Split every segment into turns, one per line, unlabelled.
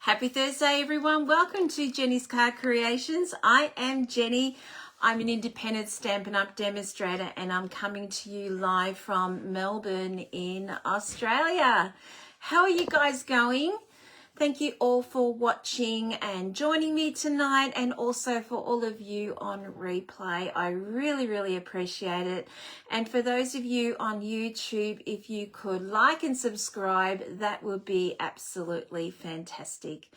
Happy Thursday, everyone. Welcome to Jenny's Card Creations. I am Jenny. I'm an independent Stampin' Up! Demonstrator, and I'm coming to you live from Melbourne in Australia. How are you guys going? Thank you all for watching and joining me tonight, and also for all of you on replay. I really appreciate it. And for those of you on YouTube, if you could like and subscribe, that would be absolutely fantastic.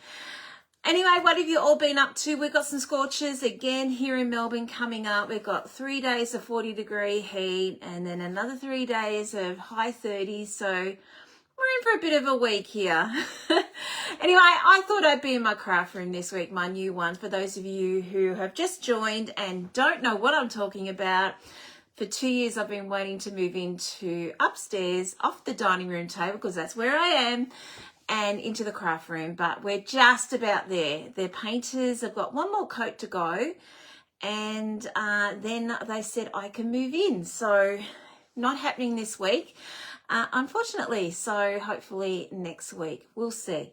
Anyway, what have you all been up to? We've got some scorches again here in Melbourne coming up. We've got 3 days of 40-degree heat and then another 3 days of high 30s. So we're in for a bit of a week here. Anyway, I thought I'd be in my craft room this week, my new one. For those of you who have just joined and don't know what I'm talking about, for 2 years I've been waiting to move into upstairs off the dining room table, because that's where I am, and into the craft room. But we're just about there. They're painters. I've got one more coat to go, and then they said I can move in. So not happening this week, unfortunately. So hopefully next week. We'll see.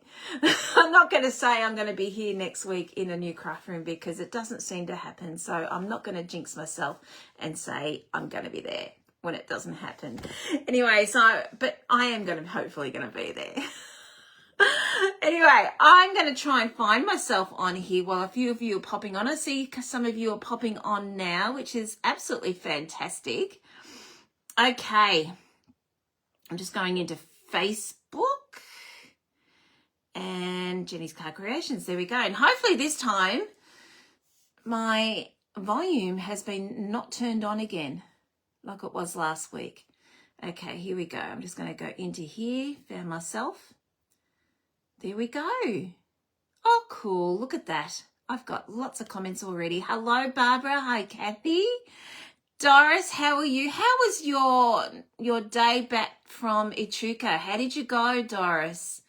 I'm not going to say I'm going to be here next week in a new craft room, because it doesn't seem to happen. So I'm not going to jinx myself and say I'm going to be there when it doesn't happen. Anyway, but I am hopefully going to be there. Anyway, I'm going to try and find myself on here while a few of you are popping on. I see some of you are popping on now, which is absolutely fantastic. Okay. I'm just going into Facebook and Jenny's Card Creations. There we go. And hopefully this time my volume has been not turned on again like it was last week. Okay, here we go. I'm just going to go into here, found myself. There we go. Oh, cool. Look at that. I've got lots of comments already. Hello, Barbara. Hi, Kathy. Doris, how are you? How was your day back from Echuca? How did you go, Doris?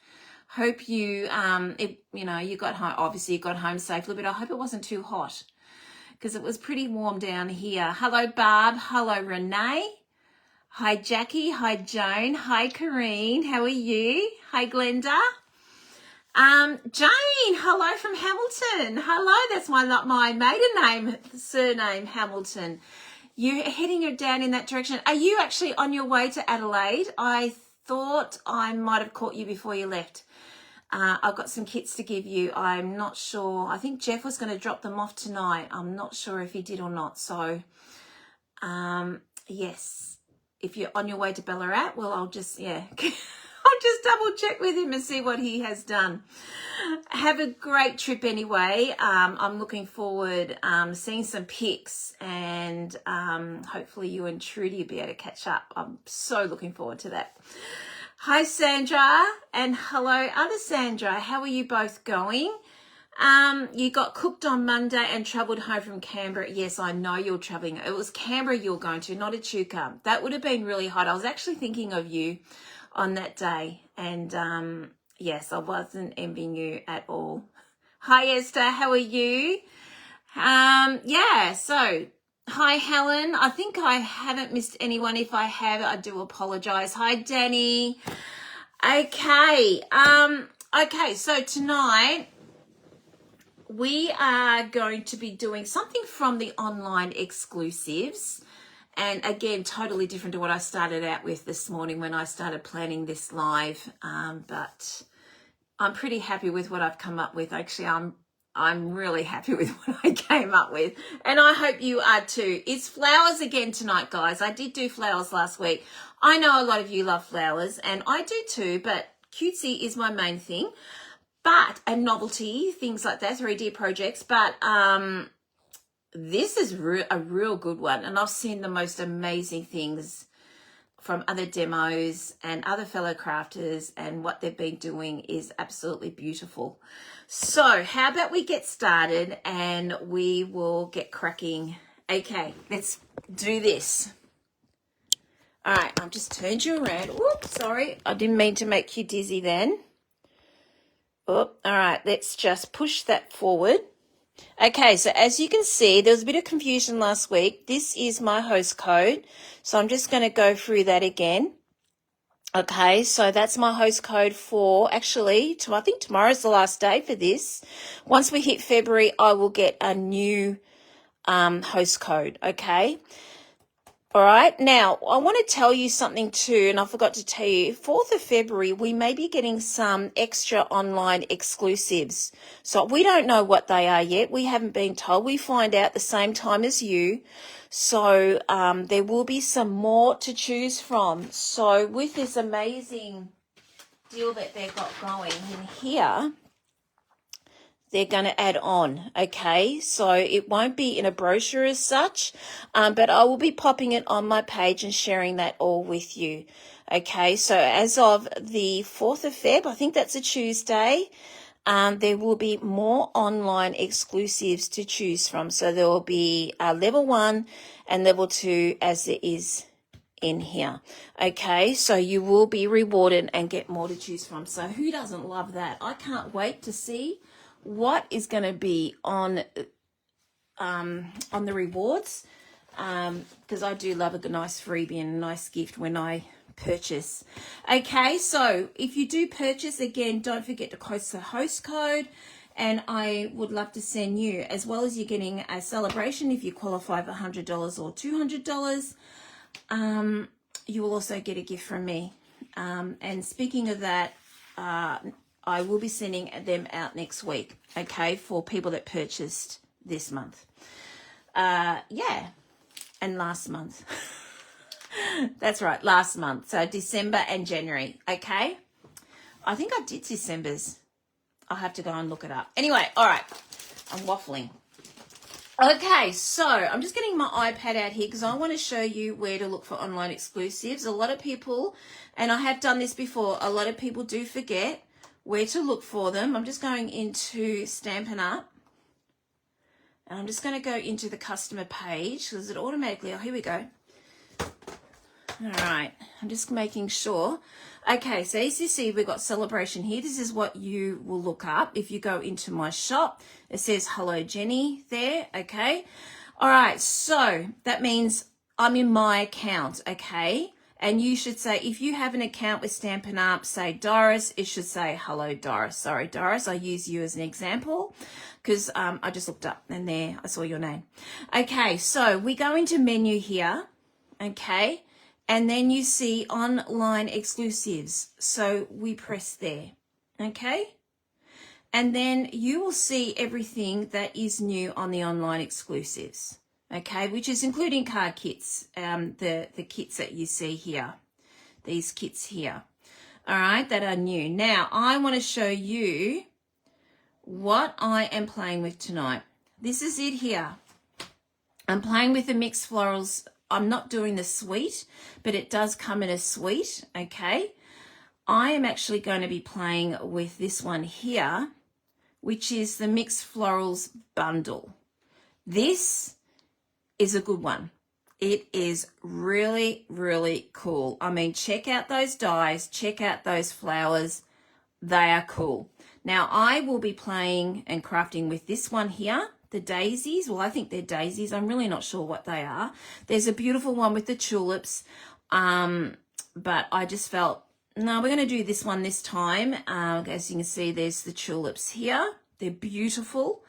Hope you, you got home. Obviously, you got home safely, but I hope it wasn't too hot, because it was pretty warm down here. Hello, Barb. Hello, Renee. Hi, Jackie. Hi, Joan. Hi, Corrine. How are you? Hi, Glenda. Jane, hello from Hamilton. Hello, that's my maiden name, surname Hamilton. You're heading down in that direction. Are you actually on your way to Adelaide? I thought I might have caught you before you left. I've got some kits to give you. I'm not sure. I think Jeff was going to drop them off tonight. I'm not sure if he did or not. So, yes, if you're on your way to Ballarat, well, I'll just double check with him and see what he has done. Have a great trip anyway. I'm looking forward seeing some pics, and hopefully you and Trudy will be able to catch up. I'm so looking forward to that. Hi, Sandra, and hello, other Sandra. How are you both going? You got cooked on Monday and travelled home from Canberra. Yes, I know you're travelling. It was Canberra you were going to, not Echuca. That would have been really hot. I was actually thinking of you on that day, and yes, I wasn't envying you at all. Hi, Esther, how are you? So hi, Helen. I think I haven't missed anyone. If I have, I do apologize. Hi, Danny. Okay, so tonight we are going to be doing something from the online exclusives. And again, totally different to what I started out with this morning when I started planning this live. But I'm pretty happy with what I've come up with. Actually, I'm really happy with what I came up with. And I hope you are too. It's flowers again tonight, guys. I did do flowers last week. I know a lot of you love flowers, and I do too, but cutesy is my main thing. And novelty, things like that, 3D projects. But this is a real good one, and I've seen the most amazing things from other demos and other fellow crafters, and what they've been doing is absolutely beautiful. So how about we get started and we will get cracking. Okay, let's do this. All right, I've just turned you around. Oops, sorry, I didn't mean to make you dizzy then. Oh, all right, let's just push that forward. Okay, so as you can see, there was a bit of confusion last week. This is my host code, so I'm just going to go through that again. Okay, so that's my host code for actually, I think tomorrow's the last day for this. Once we hit February, I will get a new host code, okay? All right, now I want to tell you something too, and I forgot to tell you, 4th of February, we may be getting some extra online exclusives. So we don't know what they are yet. We haven't been told. We find out the same time as you. So there will be some more to choose from. So with this amazing deal that they've got going in here, they're going to add on, okay? So it won't be in a brochure as such, but I will be popping it on my page and sharing that all with you, okay? So as of the 4th of Feb, I think that's a Tuesday, there will be more online exclusives to choose from. So there will be level 1 and level 2 as there is in here, okay? So you will be rewarded and get more to choose from. So who doesn't love that? I can't wait to see what is going to be on the rewards, because I do love a nice freebie and a nice gift when I purchase. Okay, so if you do purchase, again, don't forget to post the host code, and I would love to send you, as well as you're getting a celebration if you qualify for $100 or $200, you will also get a gift from me. And speaking of that, I will be sending them out next week, okay, for people that purchased this month. Yeah, and last month. That's right, last month. So December and January, okay? I think I did December's. I'll have to go and look it up. Anyway, all right, I'm waffling. Okay, so I'm just getting my iPad out here because I want to show you where to look for online exclusives. A lot of people, and I have done this before, a lot of people do forget where to look for them. I'm just going into Stampin' Up, and I'm just going to go into the customer page because it automatically, oh, here we go. All right, I'm just making sure. Okay, so as you see, we've got celebration here. This is what you will look up if you go into my shop. It says hello Jenny there, okay? All right, so that means I'm in my account, okay? And you should say, if you have an account with Stampin' Up, say Doris, it should say hello Doris. Sorry, Doris, I use you as an example because I just looked up and there I saw your name. Okay, so we go into menu here, okay? And then you see online exclusives. So we press there, okay? And then you will see everything that is new on the online exclusives, okay? Which is including card kits, the kits that you see here, these kits here, all right, that are new. Now, I want to show you what I am playing with tonight. This is it here. I'm playing with the mixed florals. I'm not doing the suite, but it does come in a suite, okay? I am actually going to be playing with this one here, which is the Mixed Florals bundle. This is a good one. It is really, really cool. I mean, check out those dies, check out those flowers. They are cool. Now, I will be playing and crafting with this one here, the daisies. Well, I think they're daisies. I'm really not sure what they are. There's a beautiful one with the tulips, but I just felt, no, we're going to do this one this time. As you can see, there's the tulips here. They're beautiful.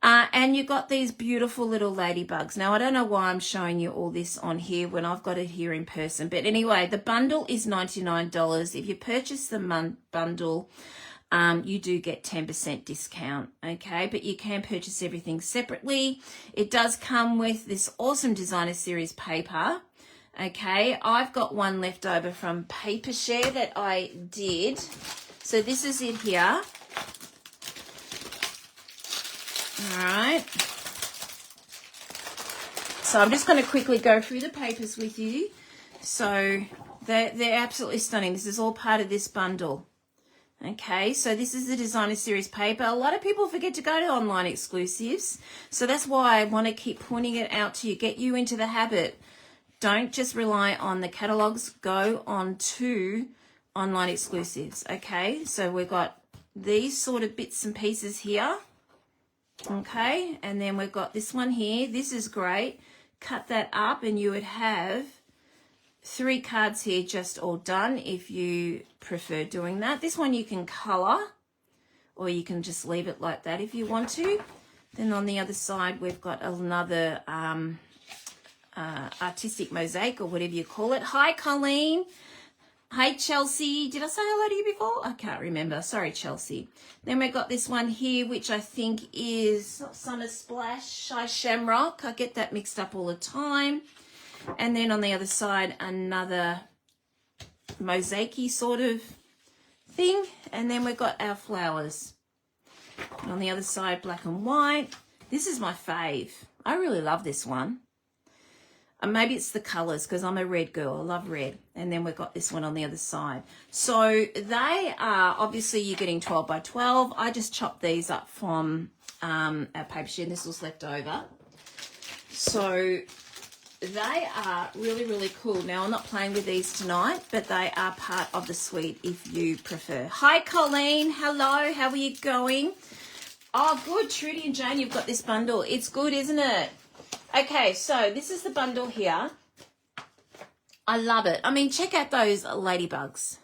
And you've got these beautiful little ladybugs. Now, I don't know why I'm showing you all this on here when I've got it here in person. But anyway, the bundle is $99. If you purchase the bundle, you do get 10% discount, okay? But you can purchase everything separately. It does come with this awesome designer series paper, okay? I've got one left over from Paper Share that I did. So this is it here. All right. So I'm just going to quickly go through the papers with you. So they're absolutely stunning. This is all part of this bundle. Okay, so this is the designer series paper. A lot of people forget to go to online exclusives. So that's why I want to keep pointing it out to you, get you into the habit. Don't just rely on the catalogs. Go on to online exclusives. Okay, so we've got these sort of bits and pieces here. Okay, and then we've got this one here. This is great. Cut that up and you would have 3 cards here just all done if you prefer doing that. This one you can colour, or you can just leave it like that if you want to. Then on the other side we've got another artistic mosaic, or whatever you call it. Hi Colleen. Hi Chelsea. Did I say hello to you before? I can't remember. Sorry Chelsea. Then we've got this one here, which I think is not Summer Splash, Shy Shamrock. I get that mixed up all the time. And then on the other side, another mosaic-y sort of thing. And then we've got our flowers. And on the other side, black and white. This is my fave. I really love this one. And maybe it's the colours, because I'm a red girl. I love red. And then we've got this one on the other side. So they are, obviously you're getting 12 by 12. I just chopped these up from our paper sheet. This was left over. So they are really, really cool. Now, I'm not playing with these tonight, but they are part of the suite if you prefer. Hi, Colleen. Hello. How are you going? Oh, good. Trudy and Jane, you've got this bundle. It's good, isn't it? Okay, so this is the bundle here. I love it. I mean, check out those ladybugs.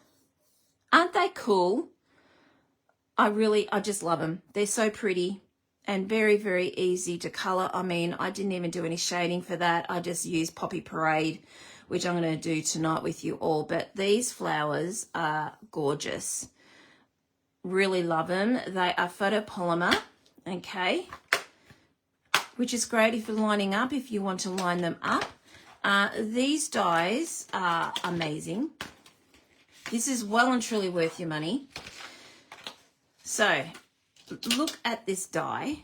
Aren't they cool? I just love them. They're so pretty and very, very easy to colour. I mean, I didn't even do any shading for that. I just used Poppy Parade, which I'm going to do tonight with you all. But these flowers are gorgeous. Really love them. They are photopolymer, okay, which is great if you're lining up, if you want to line them up. These dies are amazing. This is well and truly worth your money. So look at this die.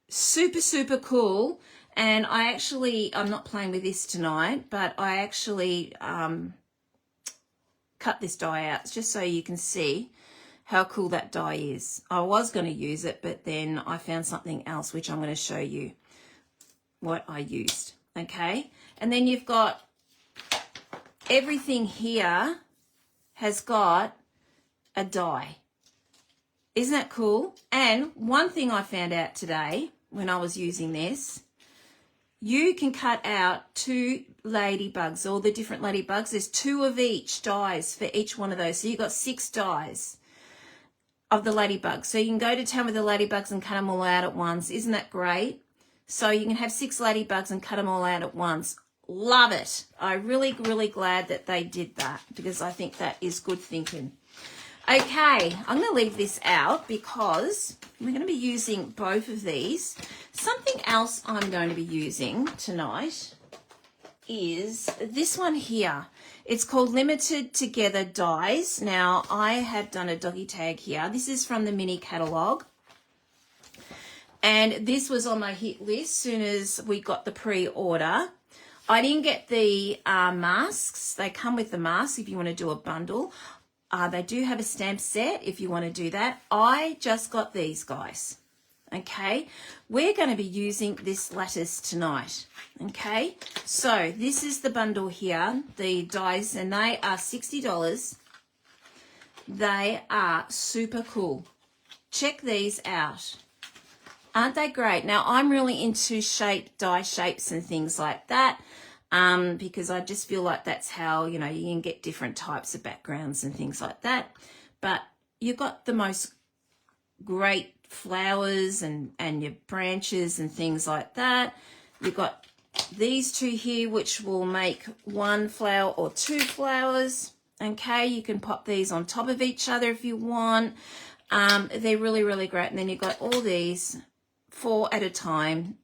Super, super cool. And I'm not playing with this tonight, but I actually cut this die out just so you can see how cool that die is. I was going to use it, but then I found something else, which I'm going to show you what I used. Okay. And then you've got everything here has got a die. Isn't that cool? And one thing I found out today when I was using this, you can cut out 2 ladybugs, all the different ladybugs. There's 2 of each dies for each one of those. So you've got 6 dies of the ladybugs. So you can go to town with the ladybugs and cut them all out at once. Isn't that great? So you can have 6 ladybugs and cut them all out at once. Love it. I'm really, really glad that they did that, because I think that is good thinking. Okay, I'm going to leave this out because we're going to be using both of these. Something else I'm going to be using tonight is this one here. It's called Limited Together Dies. Now, I have done a doggy tag here. This is from the mini catalogue. And this was on my hit list soon as we got the pre-order. I didn't get the masks. They come with the masks if you want to do a bundle. They do have a stamp set if you want to do that. I just got these guys. Okay, we're going to be using this lattice tonight. Okay, so this is the bundle here, the dies, and they are $60. They are super cool. Check these out. Aren't they great? Now, I'm really into die shapes and things like that, because I just feel like that's how, you can get different types of backgrounds and things like that. But you've got the most great flowers and your branches and things like that. You've got these 2 here, which will make 1 flower or 2 flowers. Okay, you can pop these on top of each other if you want. They're really, really great. And then you've got all these 4 at a time.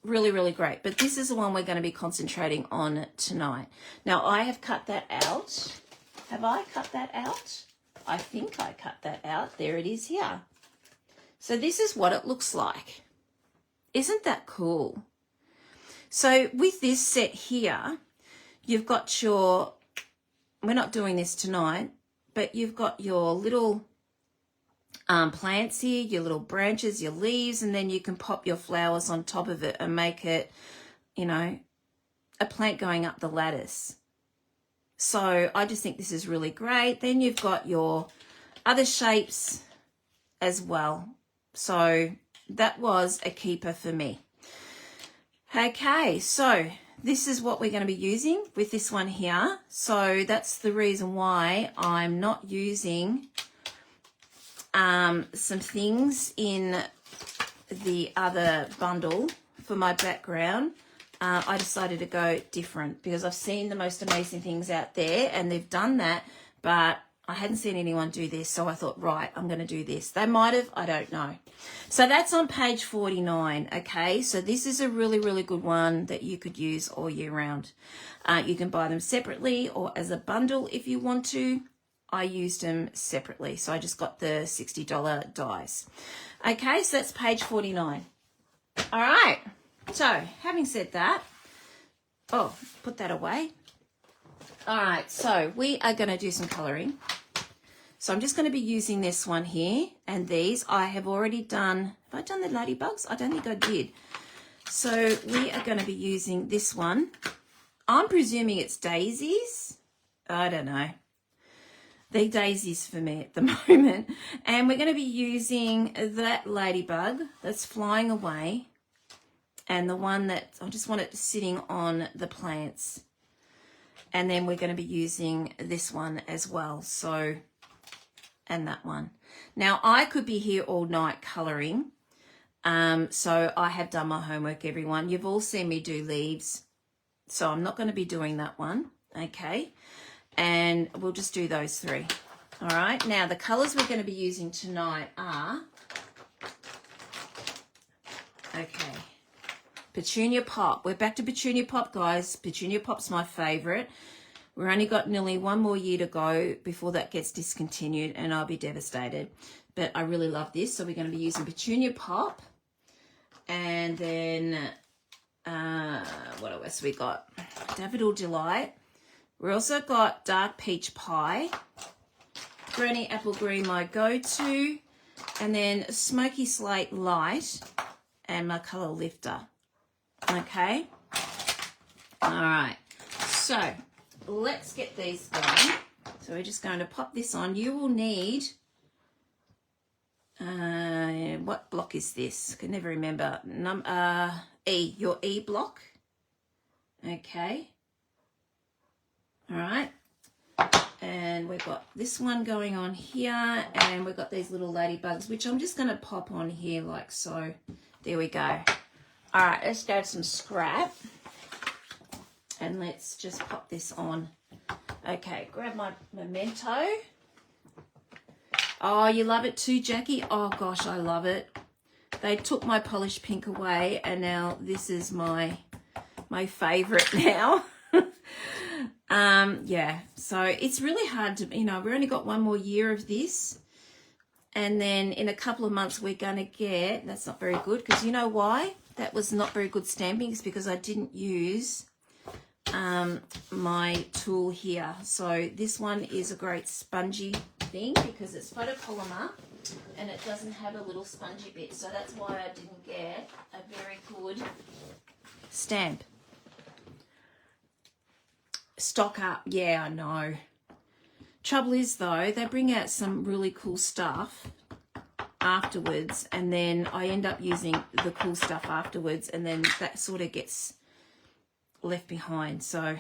Really, really great. But this is the one we're going to be concentrating on tonight. Now, I have cut that out. Have I cut that out? I think I cut that out. There it is here. So this is what it looks like. Isn't that cool? So with this set here, you've got your, we're not doing this tonight, but you've got your little plants here, your little branches, your leaves, and then you can pop your flowers on top of it and make it, a plant going up the lattice. So I just think this is really great. Then you've got your other shapes as well. So that was a keeper for me. Okay, so this is what we're going to be using with this one here. So that's the reason why I'm not using some things in the other bundle for my background. I decided to go different because I've seen the most amazing things out there and they've done that, but I hadn't seen anyone do this, so I thought, right, I'm going to do this. They might have, I don't know. So that's on page 49, okay? So this is a really, really good one that you could use all year round. You can buy them separately or as a bundle if you want to. I used them separately, so I just got the $60 dies. Okay, so that's page 49. All right, so having said that, oh, put that away. All right, so we are going to do some colouring. So I'm just going to be using this one here, and these I have already done. Have I done the ladybugs? I don't think I did. So we are going to be using this one. I'm presuming it's daisies. I don't know. They're daisies for me at the moment. And we're going to be using that ladybug that's flying away, and the one that I just want it sitting on the plants. And then we're going to be using this one as well. So, and that one. Now, I could be here all night colouring. So I have done my homework, everyone. You've all seen me do leaves. So I'm not going to be doing that one. Okay. And we'll just do those three. All right. Now, the colours we're going to be using tonight are, okay, Petunia Pop. We're back to Petunia Pop, guys. Petunia Pop's my favourite. We've only got nearly one more year to go before that gets discontinued, and I'll be devastated. But I really love this. So we're going to be using Petunia Pop. And then, what else we got? Daffodil Delight. We also got Dark Peach Pie. Granny Apple Green, my go-to. And then Smoky Slate Light and my Colour Lifter. Okay? All right. So, let's get these going. So we're just going to pop this on. You will need, what block is this? I can never remember. E, your E block. Okay. All right. And we've got this one going on here, and we've got these little ladybugs, which I'm just going to pop on here like so. There we go. All right, let's go some scrap. And let's just pop this on. Okay, grab my memento. Oh, you love it too, Jackie? Oh, gosh, I love it. They took my polished pink away, and now this is my favourite now. Yeah, so it's really hard to, we've only got one more year of this. And then in a couple of months, we're going to get, that's not very good, because you know why? That was not very good stamping. It's because I didn't use my tool here. So this one is a great spongy thing because it's photopolymer and it doesn't have a little spongy bit. So that's why I didn't get a very good stamp. Stock up. Yeah, I know. Trouble is though, they bring out some really cool stuff afterwards, and then I end up using the cool stuff afterwards, and then that sort of gets left behind. So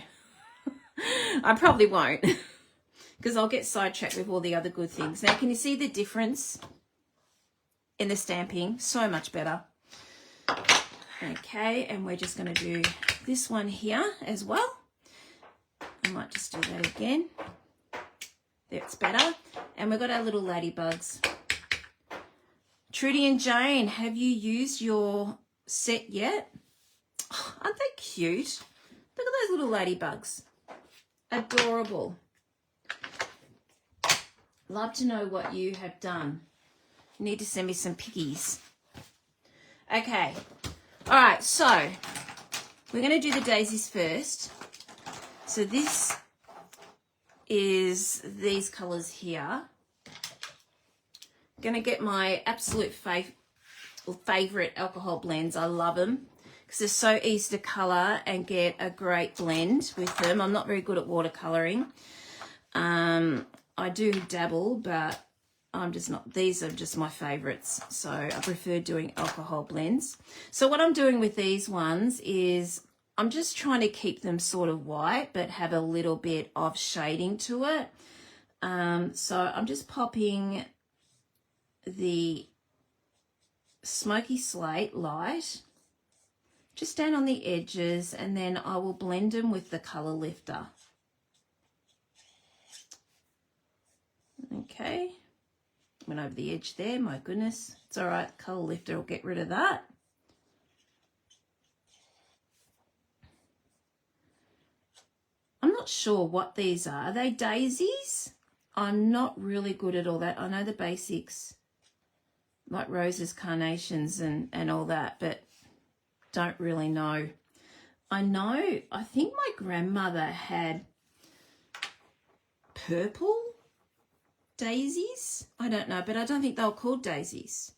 I probably won't because I'll get sidetracked with all the other good things. Now, can you see the difference in the stamping? So much better. Okay, and we're just going to do this one here as well. I might just do that again. That's better. And we've got our little ladybugs. Trudy and Jane, have you used your set yet? Oh, aren't they cute? Look at those little ladybugs. Adorable. Love to know what you have done. You need to send me some pickies. Okay. All right, so we're going to do the daisies first. So this is these colours here. I'm going to get my absolute favourite alcohol blends. I love them because they're so easy to colour and get a great blend with them. I'm not very good at watercolouring. I do dabble, but I'm just not. These are just my favourites. So I prefer doing alcohol blends. So what I'm doing with these ones is I'm just trying to keep them sort of white, but have a little bit of shading to it. So I'm just popping the smoky slate light just down on the edges, and then I will blend them with the colour lifter. Okay, went over the edge there, my goodness. It's all right, the colour lifter will get rid of that. I'm not sure what these are. Are they daisies? I'm not really good at all that. I know the basics, like roses, carnations, and all that, but don't really know. I think my grandmother had purple daisies. I don't know, but I don't think they were called daisies.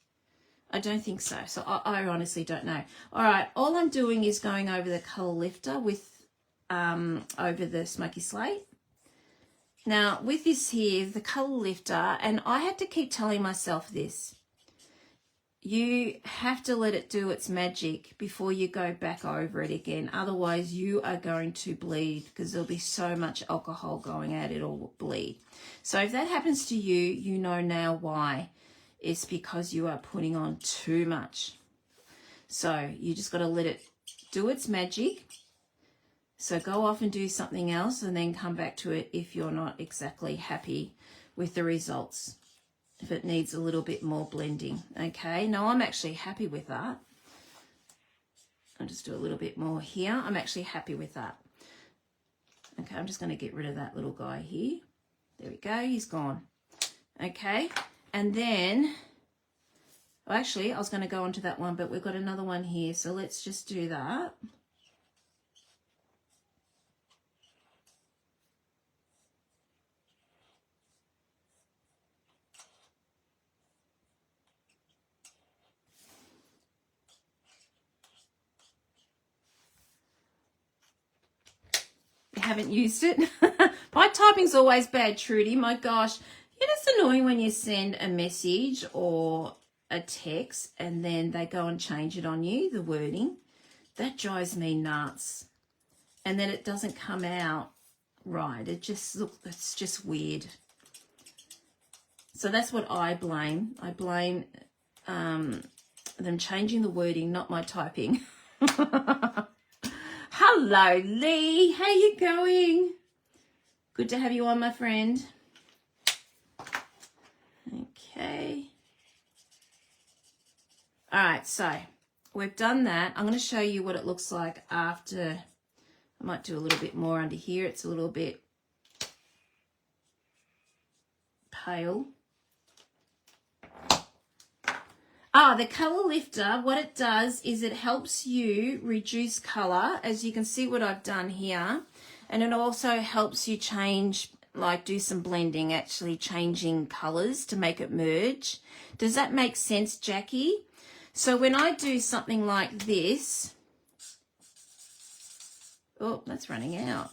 I don't think so. So I honestly don't know. All right, all I'm doing is going over the colour lifter with over the smoky slate. Now with this here, the colour lifter, and I had to keep telling myself this, you have to let it do its magic before you go back over it again. Otherwise you are going to bleed, because there'll be so much alcohol going out, it'll bleed. So if that happens to you, you know now why. It's because you are putting on too much. So you just got to let it do its magic. So go off and do something else, and then come back to it if you're not exactly happy with the results, if it needs a little bit more blending. Okay, now I'm actually happy with that. I'll just do a little bit more here. I'm actually happy with that. Okay, I'm just going to get rid of that little guy here. There we go, he's gone. Okay, and then, well, actually I was going to go on to that one, but we've got another one here, so let's just do that. Haven't used it. My typing's always bad, Trudy. My gosh, it's annoying when you send a message or a text and then they go and change it on you, the wording. That drives me nuts. And then it doesn't come out right. It just it's just weird. So that's what I blame. I blame them changing the wording, not my typing. Hello, Lee. How you going? Good to have you on, my friend. Okay. All right, so we've done that. I'm going to show you what it looks like after. I might do a little bit more under here. It's a little bit pale. The colour lifter, what it does is it helps you reduce colour, as you can see what I've done here. And it also helps you change, like do some blending, actually changing colours to make it merge. Does that make sense, Jackie? So when I do something like this, oh, that's running out.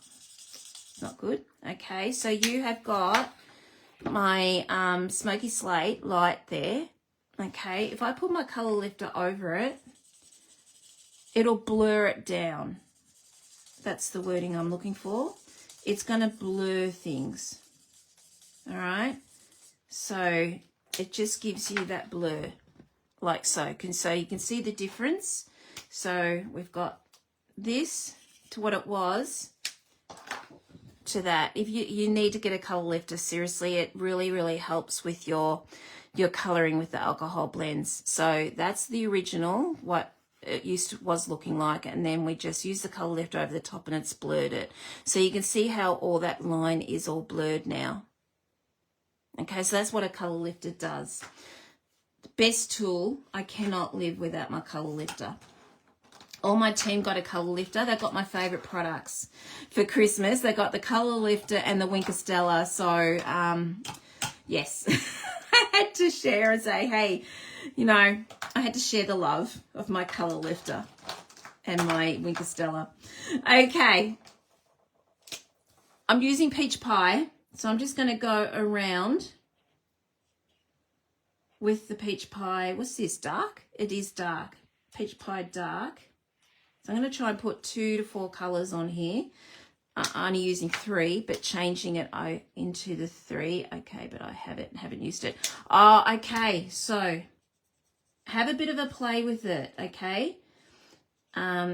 It's not good. Okay, so you have got my smoky slate light there. Okay, if I put my colour lifter over it, it'll blur it down. That's the wording I'm looking for. It's going to blur things. All right, so it just gives you that blur, like so. So you can see the difference. So we've got this to what it was to that. If you need to get a colour lifter, seriously, it really helps with your colouring with the alcohol blends. So that's the original, what it was looking like, and then we just use the colour lifter over the top and it's blurred it. So you can see how all that line is all blurred now. Okay, so that's what a colour lifter does. The best tool. I cannot live without my colour lifter. All my team got a colour lifter. They got my favourite products for Christmas. They got the colour lifter and the Winker Stella. So, yes. I had to share and say, hey, I had to share the love of my colour lifter and my Winker Stella. Okay. I'm using peach pie, so I'm just going to go around with the peach pie. What's this, dark? It is dark. Peach pie dark. So I'm going to try and put 2 to 4 colours on here. Only using 3, but changing it into the 3. Okay, but I haven't used it. Oh, okay. So have a bit of a play with it, okay?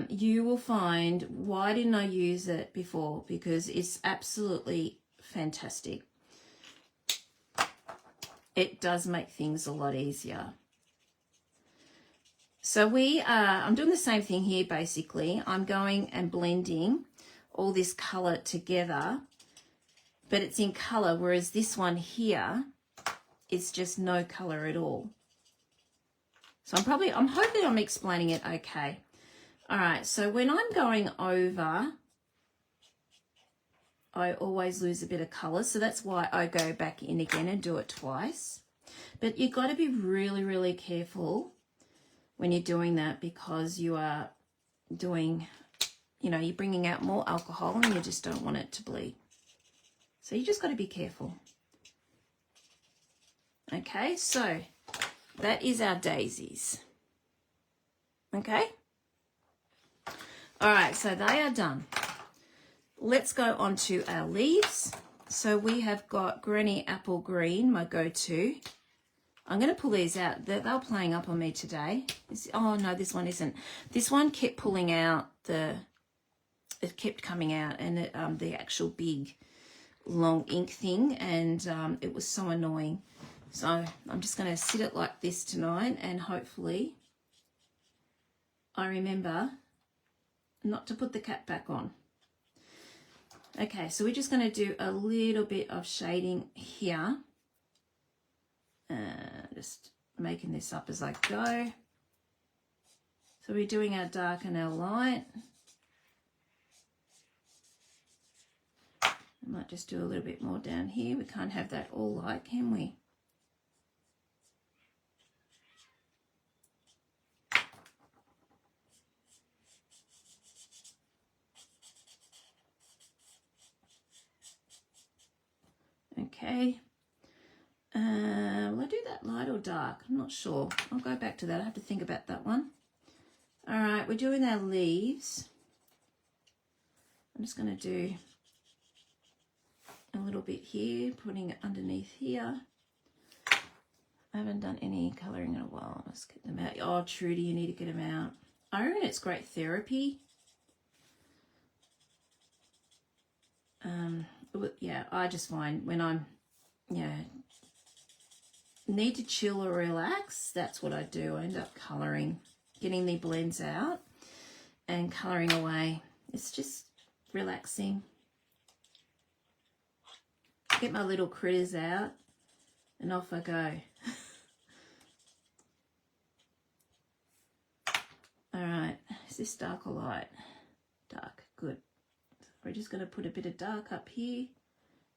You will find, why didn't I use it before? Because it's absolutely fantastic. It does make things a lot easier. So I'm doing the same thing here basically. I'm going and blending all this colour together, but it's in colour, whereas this one here, it's just no colour at all. So I'm hoping I'm explaining it okay. All right, so when I'm going over, I always lose a bit of colour, so that's why I go back in again and do it twice. But you've got to be really, really careful when you're doing that, because you are doing, you're bringing out more alcohol and you just don't want it to bleed. So you just got to be careful. Okay, so that is our daisies. Okay. All right, so they are done. Let's go on to our leaves. So we have got Granny Apple Green, my go-to. I'm going to pull these out. They're playing up on me today. Oh, no, this one isn't. This one kept pulling out it kept coming out, and the actual big long ink thing, and it was so annoying. So I'm just going to sit it like this tonight, and hopefully I remember not to put the cap back on. Okay, so we're just going to do a little bit of shading here. Just making this up as I go. So we're doing our dark and our light. I might just do a little bit more down here. We can't have that all light, can we? Okay. Will I do that light or dark? I'm not sure. I'll go back to that. I have to think about that one. All right, we're doing our leaves. I'm just going to do a little bit here, putting it underneath here. I haven't done any colouring in a while. Let's get them out. Oh, Trudy, you need to get them out. I reckon it's great therapy. Yeah, I just find when I'm, need to chill or relax, that's what I do. I end up colouring, getting the blends out and colouring away. It's just relaxing. Get my little critters out and off I go. All right, is this dark or light? Dark, good. So we're just going to put a bit of dark up here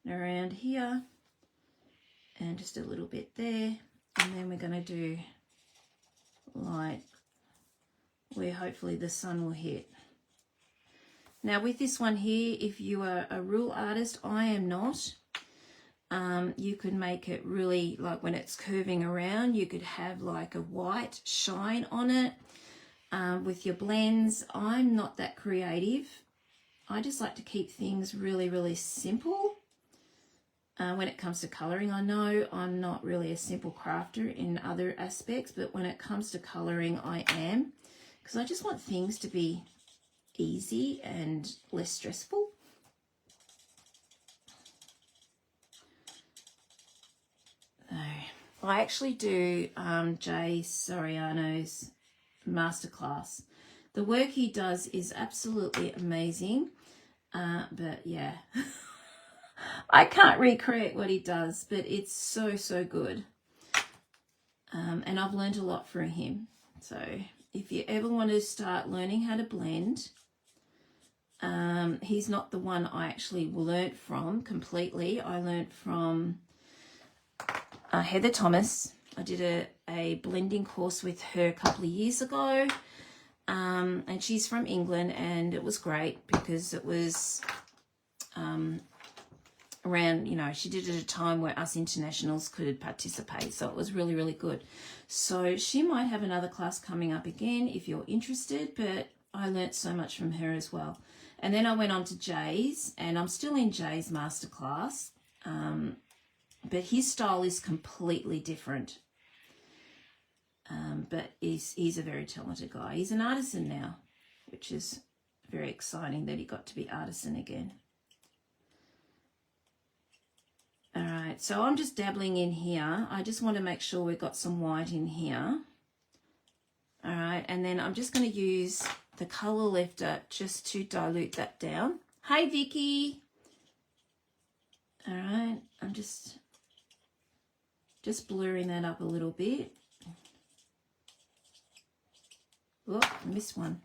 and around here, and just a little bit there, and then we're going to do light where hopefully the sun will hit. Now with this one here, if you are a rule artist, I am not, you could make it really, like when it's curving around, you could have like a white shine on it with your blends. I'm not that creative. I just like to keep things really, really simple. When it comes to colouring, I know I'm not really a simple crafter in other aspects, but when it comes to colouring, I am, because I just want things to be easy and less stressful. I actually do Jay Soriano's masterclass. The work he does is absolutely amazing, but yeah. I can't recreate what he does, but it's so, so good. And I've learned a lot from him. So if you ever want to start learning how to blend, he's not the one I actually learnt from completely. I learnt from Heather Thomas. I did a blending course with her a couple of years ago. And she's from England, and it was great because it was around, she did it at a time where us internationals could participate, so it was really, really good. So she might have another class coming up again if you're interested, but I learnt so much from her as well. And then I went on to Jay's, and I'm still in Jay's masterclass, but his style is completely different. But he's a very talented guy. He's an artisan now, which is very exciting that he got to be artisan again. All right, so I'm just dabbling in here. I just want to make sure we've got some white in here. All right, and then I'm just going to use the colour lifter just to dilute that down. Hey, Vicky. All right, I'm just blurring that up a little bit. Oh, I missed one.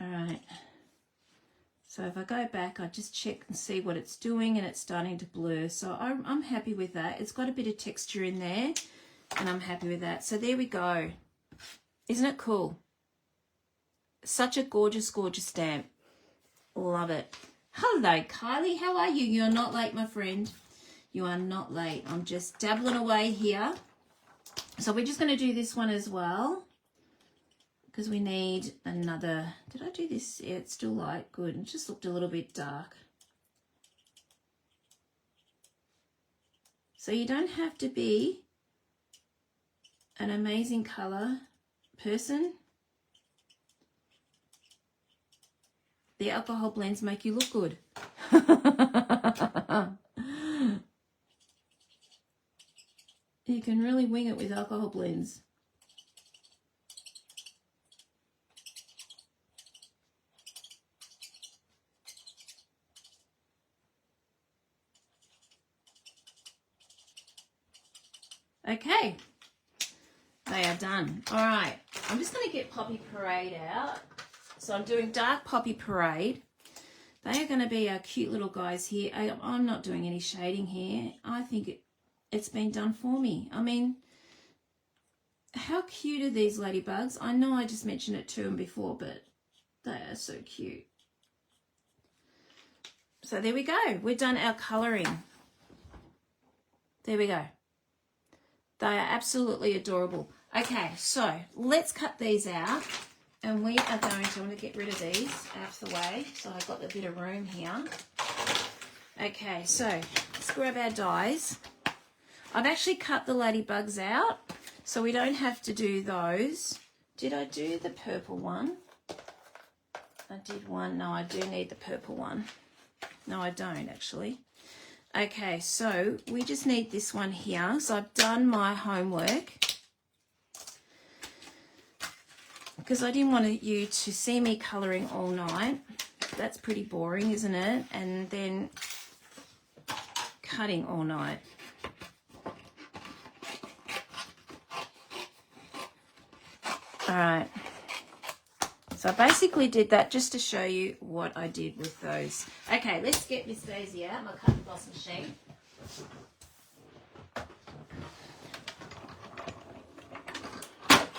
All right, so if I go back, I just check and see what it's doing, and it's starting to blur. So I'm happy with that. It's got a bit of texture in there, and I'm happy with that. So there we go. Isn't it cool? Such a gorgeous, gorgeous stamp. Love it. Hello, Kylie. How are you? You're not late, my friend. You are not late. I'm just dabbling away here. So we're just going to do this one as well, because we need another. Did I do this? Yeah, it's still light. Good. It just looked a little bit dark. So you don't have to be an amazing colour person. The alcohol blends make you look good. You can really wing it with alcohol blends. Okay, they are done. All right, I'm just going to get Poppy Parade out. So I'm doing Dark Poppy Parade. They are going to be our cute little guys here. I'm not doing any shading here. I think it's been done for me. I mean, how cute are these ladybugs? I know I just mentioned it to them before, but they are so cute. So there we go. We've done our colouring. There we go. They are absolutely adorable. Okay, so let's cut these out, and we are going to, I'm going to get rid of these out of the way so I've got a bit of room here. Okay, so let's grab our dies. I've actually cut the ladybugs out, so we don't have to do those. Did I do the purple one? I did one. No, I do need the purple one. No, I don't actually. Okay, so we just need this one here. So I've done my homework because I didn't want you to see me colouring all night. That's pretty boring, isn't it? And then cutting all night. All right. So I basically did that just to show you what I did with those. Okay, let's get Miss Daisy out, my cut and gloss machine.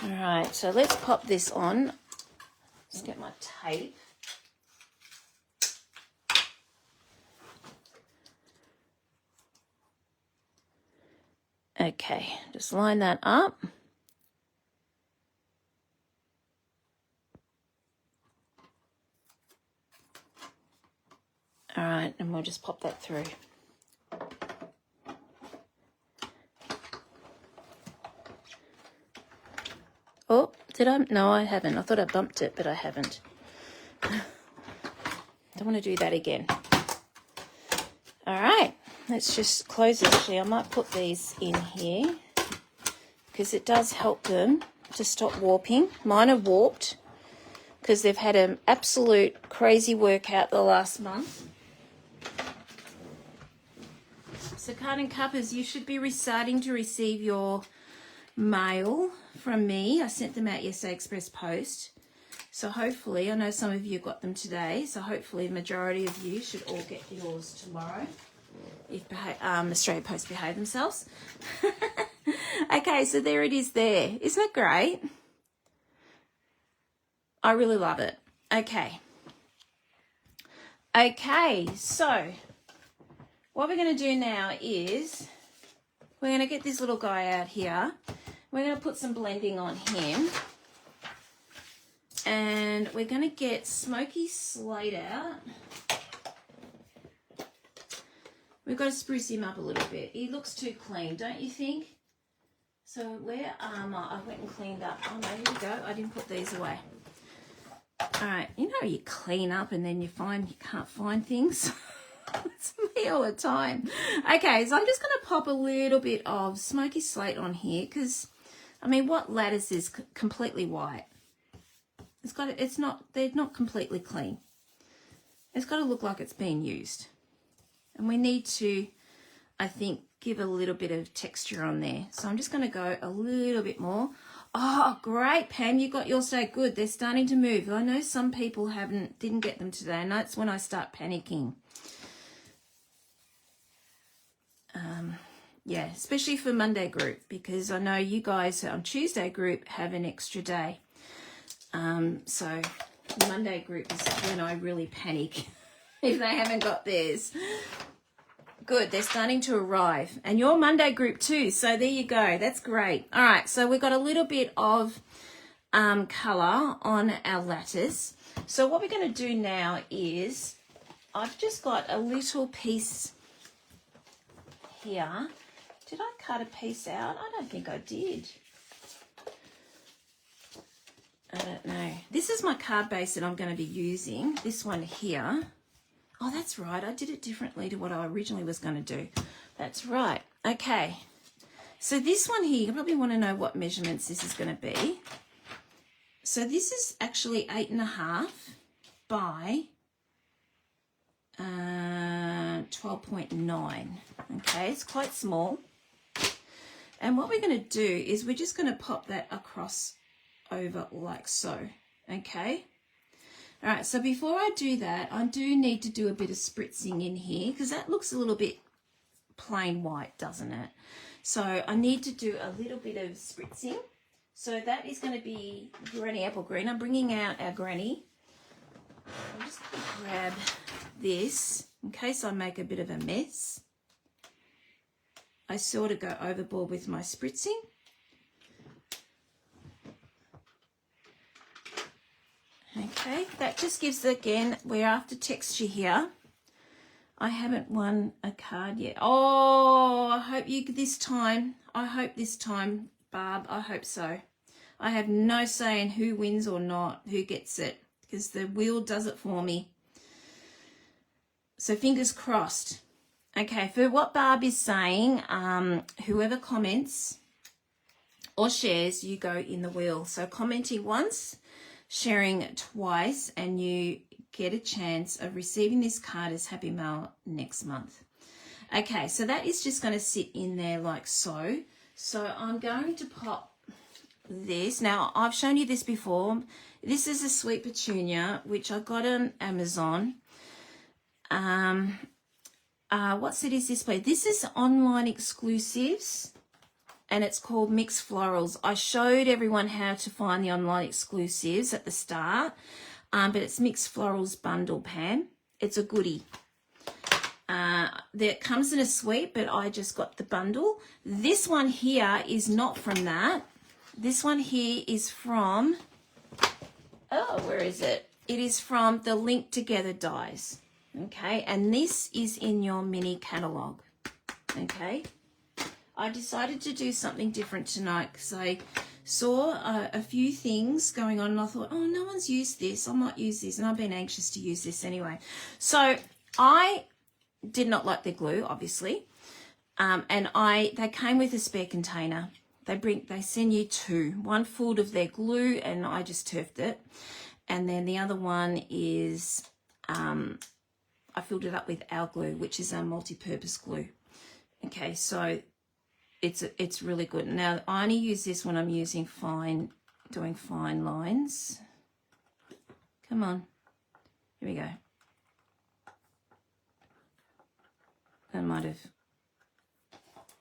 All right, so let's pop this on. Let's get my tape. Okay, just line that up. All right, and we'll just pop that through. Oh, did I? No, I haven't. I thought I bumped it, but I haven't. Don't want to do that again. All right, let's just close it. Actually, I might put these in here because it does help them to stop warping. Mine are warped because they've had an absolute crazy workout the last month. So Card and Cuppers, you should be starting to receive your mail from me. I sent them out yesterday, Express Post. So hopefully, I know some of you got them today, so hopefully the majority of you should all get yours tomorrow if Australia Post behave themselves. Okay, so there it is there. Isn't it great? I really love it. Okay. Okay, so what we're going to do now is we're going to get this little guy out here. We're going to put some blending on him. And we're going to get Smoky Slate out. We've got to spruce him up a little bit. He looks too clean, don't you think? So where I went and cleaned up. Oh no, here we go. I didn't put these away. All right, you know you clean up and then you find you can't find things. It's me all the time. Okay, so I'm just going to pop a little bit of Smoky Slate on here because, I mean, what lattice is completely white? They're not completely clean. It's got to look like it's being used. And we need to, I think, give a little bit of texture on there. So I'm just going to go a little bit more. Oh, great, Pam, you got yours so good. They're starting to move. I know some people didn't get them today, and that's when I start panicking. Yeah, especially for Monday group, because I know you guys on Tuesday group have an extra day. So Monday group is when I really panic if they haven't got theirs. Good, they're starting to arrive. And your Monday group too, so there you go. That's great. All right, so we've got a little bit of colour on our lattice. So what we're going to do now is I've just got a little piece here. Did I cut a piece out? I don't think I did. I don't know. This is my card base that I'm going to be using. This one here. Oh, that's right. I did it differently to what I originally was going to do. That's right. Okay. So this one here, you probably want to know what measurements this is going to be. So this is actually 8.5 by 12.9. Okay, it's quite small. And what we're going to do is we're just going to pop that across over like so. Okay. All right, so before I do that, I do need to do a bit of spritzing in here because that looks a little bit plain white, doesn't it? So I need to do a little bit of spritzing. So that is going to be Granny Apple Green. I'm bringing out our Granny. I'm just going to grab this in case I make a bit of a mess. I sort of go overboard with my spritzing. Okay, that just gives, again, we're after texture here. I haven't won a card yet. Oh, I hope this time, Barb, I hope so. I have no say in who wins or not, who gets it, because the wheel does it for me. So fingers crossed. Okay, for what Barb is saying, whoever comments or shares, you go in the wheel. So commenting once, sharing twice, and you get a chance of receiving this card as Happy Mail next month. Okay, so that is just going to sit in there like so. So I'm going to pop this. Now, I've shown you this before. This is a sweet petunia, which I got on Amazon. What set is this, please? This is online exclusives, and it's called Mixed Florals. I showed everyone how to find the online exclusives at the start, but it's Mixed Florals bundle, Pam. It's a goodie. It comes in a suite, but I just got the bundle. This one here is not from that. This one here is from, oh, where is it? It is from the Link Together dies. Okay, and this is in your mini catalogue. Okay, I decided to do something different tonight because I saw a few things going on and I thought, oh, no one's used this. I might use this, and I've been anxious to use this anyway. So I did not like their glue, obviously, and they came with a spare container. They send you two, one full of their glue, and I just turfed it, and then the other one is I filled it up with our glue, which is a multi-purpose glue. Okay, so it's really good. Now, I only use this when I'm doing fine lines. Come on. Here we go. That might have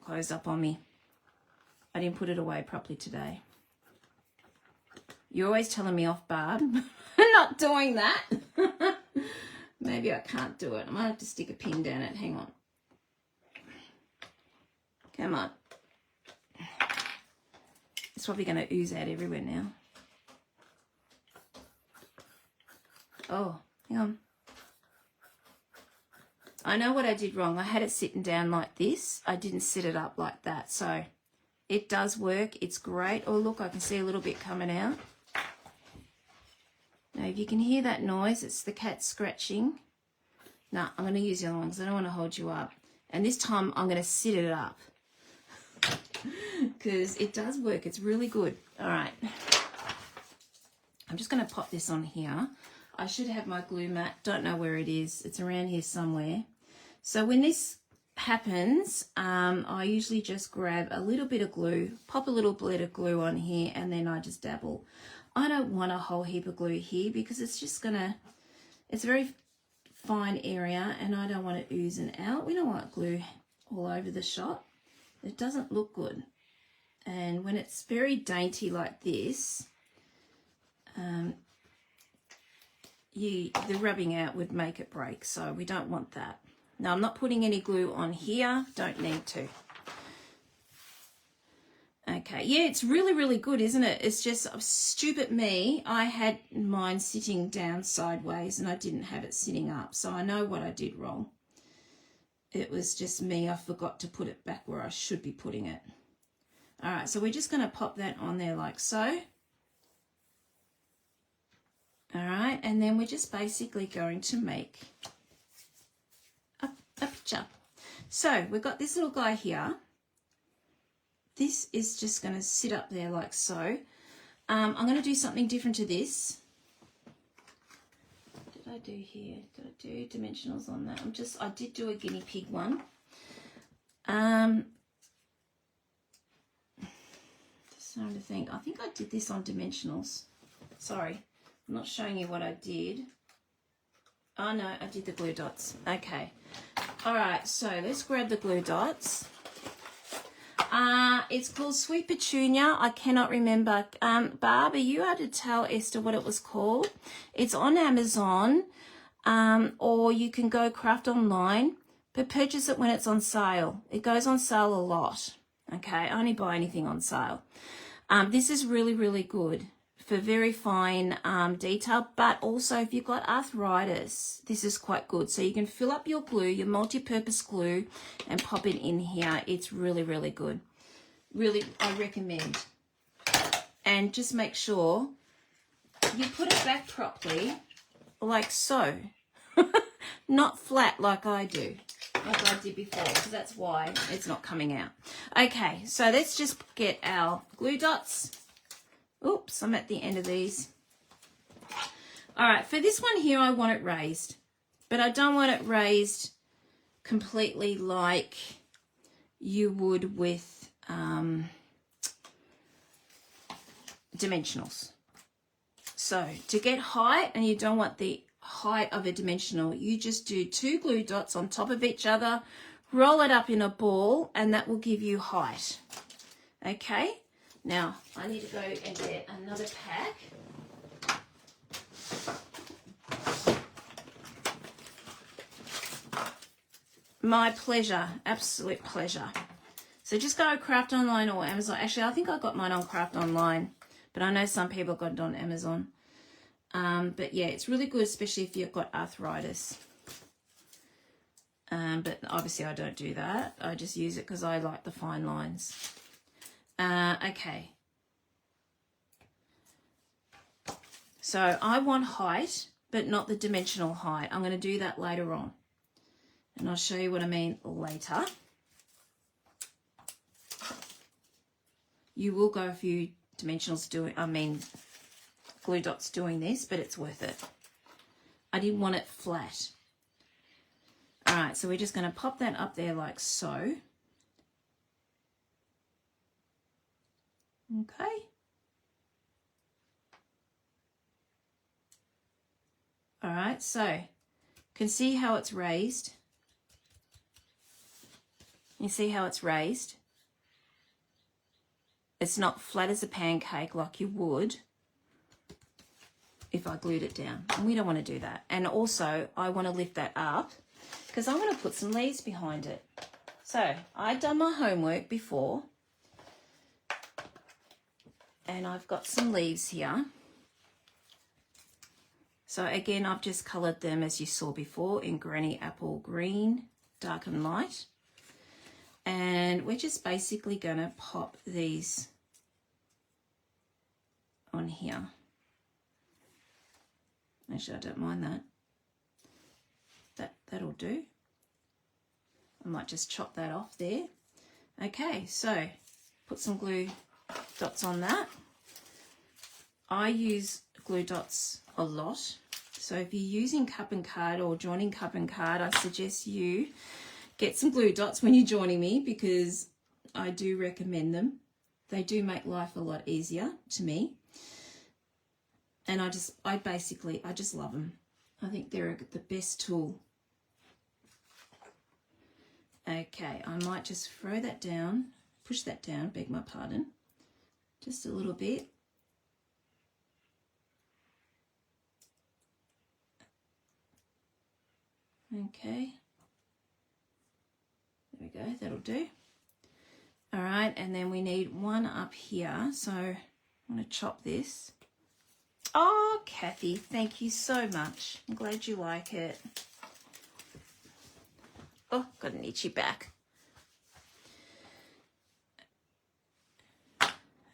closed up on me. I didn't put it away properly today. You're always telling me off, Barb. I'm not doing that. Maybe I can't do it. I might have to stick a pin down it. Hang on. Come on. It's probably going to ooze out everywhere now. Oh, hang on. I know what I did wrong. I had it sitting down like this. I didn't sit it up like that. So it does work. It's great. Oh, look, I can see a little bit coming out. Now, if you can hear that noise, it's the cat scratching. No, I'm going to use the other one because I don't want to hold you up. And this time I'm going to sit it up because it does work. It's really good. All right. I'm just going to pop this on here. I should have my glue mat. Don't know where it is. It's around here somewhere. So when this happens, I usually just grab a little bit of glue, pop a little bit of glue on here, and then I just dabble. I don't want a whole heap of glue here because it's just gonna, it's a very fine area and I don't want it oozing out. We don't want glue all over the shot. It doesn't look good. And when it's very dainty like this, the rubbing out would make it break. So we don't want that. Now I'm not putting any glue on here. Don't need to. Okay, yeah, it's really, really good, isn't it? It's just stupid me. I had mine sitting down sideways and I didn't have it sitting up. So I know what I did wrong. It was just me. I forgot to put it back where I should be putting it. All right, so we're just going to pop that on there like so. All right, and then we're just basically going to make a picture. So we've got this little guy here. This is just going to sit up there like so. I'm going to do something different to this. What did I do here? Did I do dimensionals on that? I did do a guinea pig one. Just trying to think. I think I did this on dimensionals. Sorry, I'm not showing you what I did. Oh no, I did the glue dots. Okay. All right, so let's grab the glue dots. It's called Sweet Petunia. I cannot remember. Barb, are you able to tell Esther what it was called? It's on Amazon, or you can go craft online, but purchase it when it's on sale. It goes on sale a lot. Okay, I only buy anything on sale. This is really, really good for very fine detail, but also if you've got arthritis, this is quite good. So you can fill up your glue, your multi-purpose glue, and pop it in here. It's really, really good. Really, I recommend. And just make sure you put it back properly, like so. Not flat like I do, like I did before, because that's why it's not coming out. Okay, so let's just get our glue dots. Oops, I'm at the end of these. All right, for this one here, I want it raised, but I don't want it raised completely like you would with dimensionals. So to get height, and you don't want the height of a dimensional, you just do 2 glue dots on top of each other, roll it up in a ball, and that will give you height. Okay, now I need to go and get another pack. My pleasure, absolute pleasure. So just go Craft Online or Amazon. Actually, I think I got mine on Craft Online, but I know some people got it on Amazon. But yeah, it's really good, especially if you've got arthritis. But obviously I don't do that. I just use it because I like the fine lines. Okay. So I want height, but not the dimensional height. I'm going to do that later on. And I'll show you what I mean later. You will go a few dimensionals glue dots doing this, but it's worth it. I didn't want it flat. All right, so we're just going to pop that up there like so. Okay. All right, so you can see how it's raised. You see how it's raised? it's not flat as a pancake like you would if I glued it down. And we don't want to do that. And also, I want to lift that up because I want to put some leaves behind it. So, I'd done my homework before. And I've got some leaves here. So again, I've just coloured them as you saw before in Granny Apple Green, dark and light. And we're just basically going to pop these on here. Actually, I don't mind that. That'll do. I might just chop that off there. Okay, so put some glue dots on that. I use glue dots a lot. So if you're using cup and card or joining cup and card, I suggest you get some glue dots when you're joining me because I do recommend them. They do make life a lot easier to me. And I just love them. I think they're the best tool. Okay, I might just throw that down, push that down, beg my pardon, just a little bit. Okay, there we go, that'll do. All right, and then we need one up here, so I'm going to chop this. Oh, Kathy, thank you so much. I'm glad you like it. Oh, got an itchy back.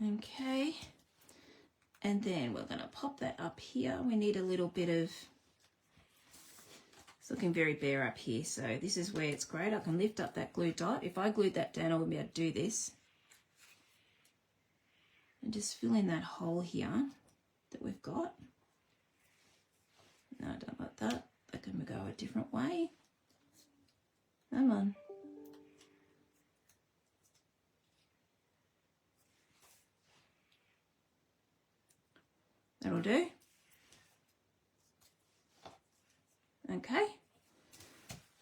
Okay, and then we're going to pop that up here. We need a little bit of, it's looking very bare up here, so this is where it's great. I can lift up that glue dot. If I glued that down, I wouldn't be able to do this. And just fill in that hole here that we've got. No, I don't like that. That can go a different way. Come on. That'll do. Okay.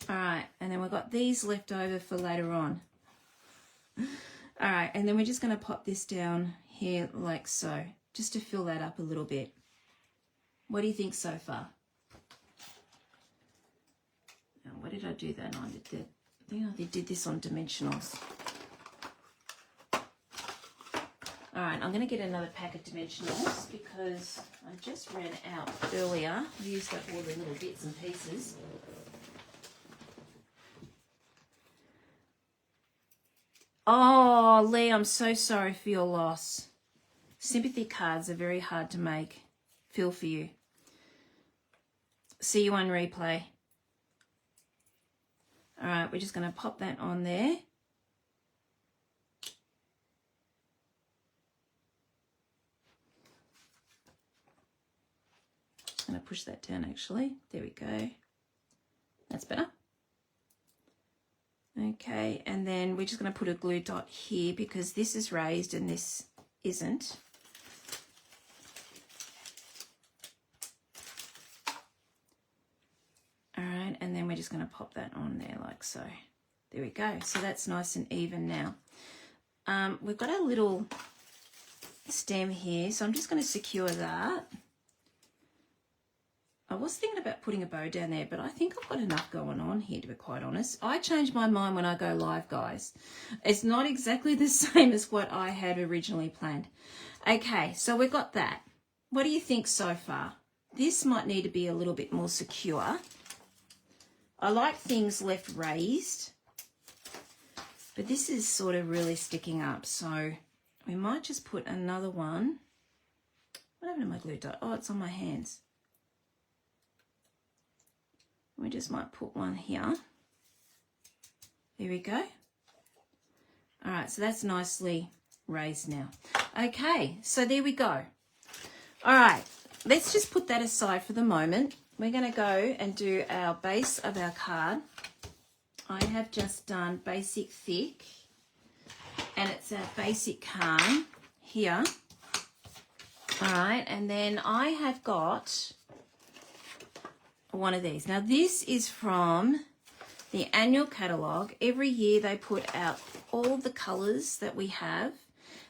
All right, and then we've got these left over for later on. All right, and then we're just going to pop this down here like so, just to fill that up a little bit. What do you think so far? Now, what did I do that on? I think I did this on dimensionals. All right, I'm going to get another pack of dimensionals because I just ran out earlier. I used up all the little bits and pieces. Oh, Lee, I'm so sorry for your loss. Sympathy cards are very hard to make. Feel for you. See you on replay. All right, we're just going to pop that on there. Just going to push that down actually. There we go. That's better. Okay, and then we're just going to put a glue dot here because this is raised and this isn't. All right, and then we're just going to pop that on there like so. There we go. So that's nice and even now. We've got a little stem here, so I'm just going to secure that. I was thinking about putting a bow down there, but I think I've got enough going on here, to be quite honest. I change my mind when I go live, guys. It's not exactly the same as what I had originally planned. Okay, so we've got that. What do you think so far? This might need to be a little bit more secure. I like things left raised, but this is sort of really sticking up, so we might just put another one. What happened to my glue dot? Oh, it's on my hands. We just might put one here. There we go. All right, so that's nicely raised now. Okay, so there we go. All right, let's just put that aside for the moment. We're going to go and do our base of our card. I have just done basic thick, and it's our basic calm here. All right, and then I have got one of these. Now this is from the annual catalogue. Every year they put out all the colours that we have,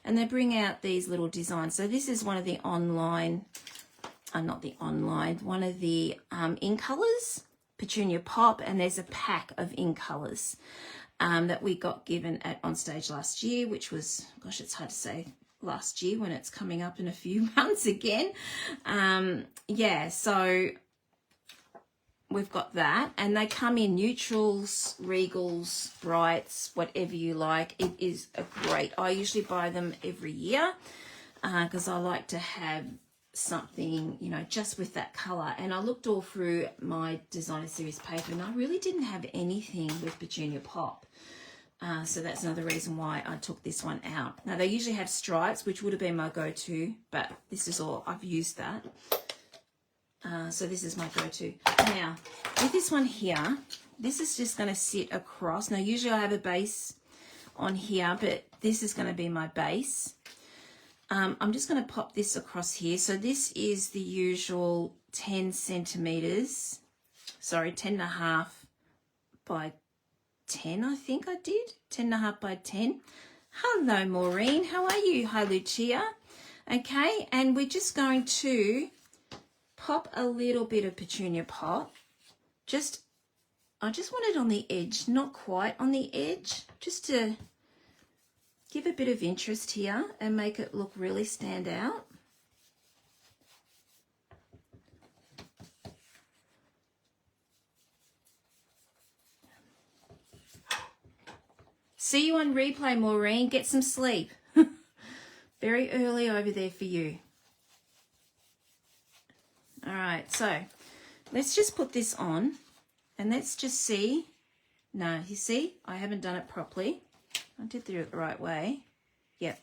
and they bring out these little designs. So this is one of the online, one of the in colours, Petunia Pop, and there's a pack of in colours that we got given at On Stage last year, which was, gosh, it's hard to say last year when it's coming up in a few months again. Yeah, so we've got that, and they come in neutrals, regals, brights, whatever you like. It is a great, I usually buy them every year because I like to have something, you know, just with that colour. And I looked all through my designer series paper and I really didn't have anything with Petunia Pop. So that's another reason why I took this one out. Now they usually have stripes, which would have been my go-to, but this is all, I've used that. So this is my go-to. Now, with this one here, this is just going to sit across. Now, usually I have a base on here, but this is going to be my base. I'm just going to pop this across here. So this is the usual 10 centimetres. Sorry, 10.5 by 10, I think I did. 10.5 by 10. Hello, Maureen. How are you? Hi, Lucia. Okay, and we're just going to pop a little bit of Petunia Pop. I just want it on the edge, not quite on the edge, just to give a bit of interest here and make it look really stand out. See you on replay, Maureen. Get some sleep. Very early over there for you. All right, so let's just put this on and let's just see. No, you see, I haven't done it properly. I did it the right way. Yep,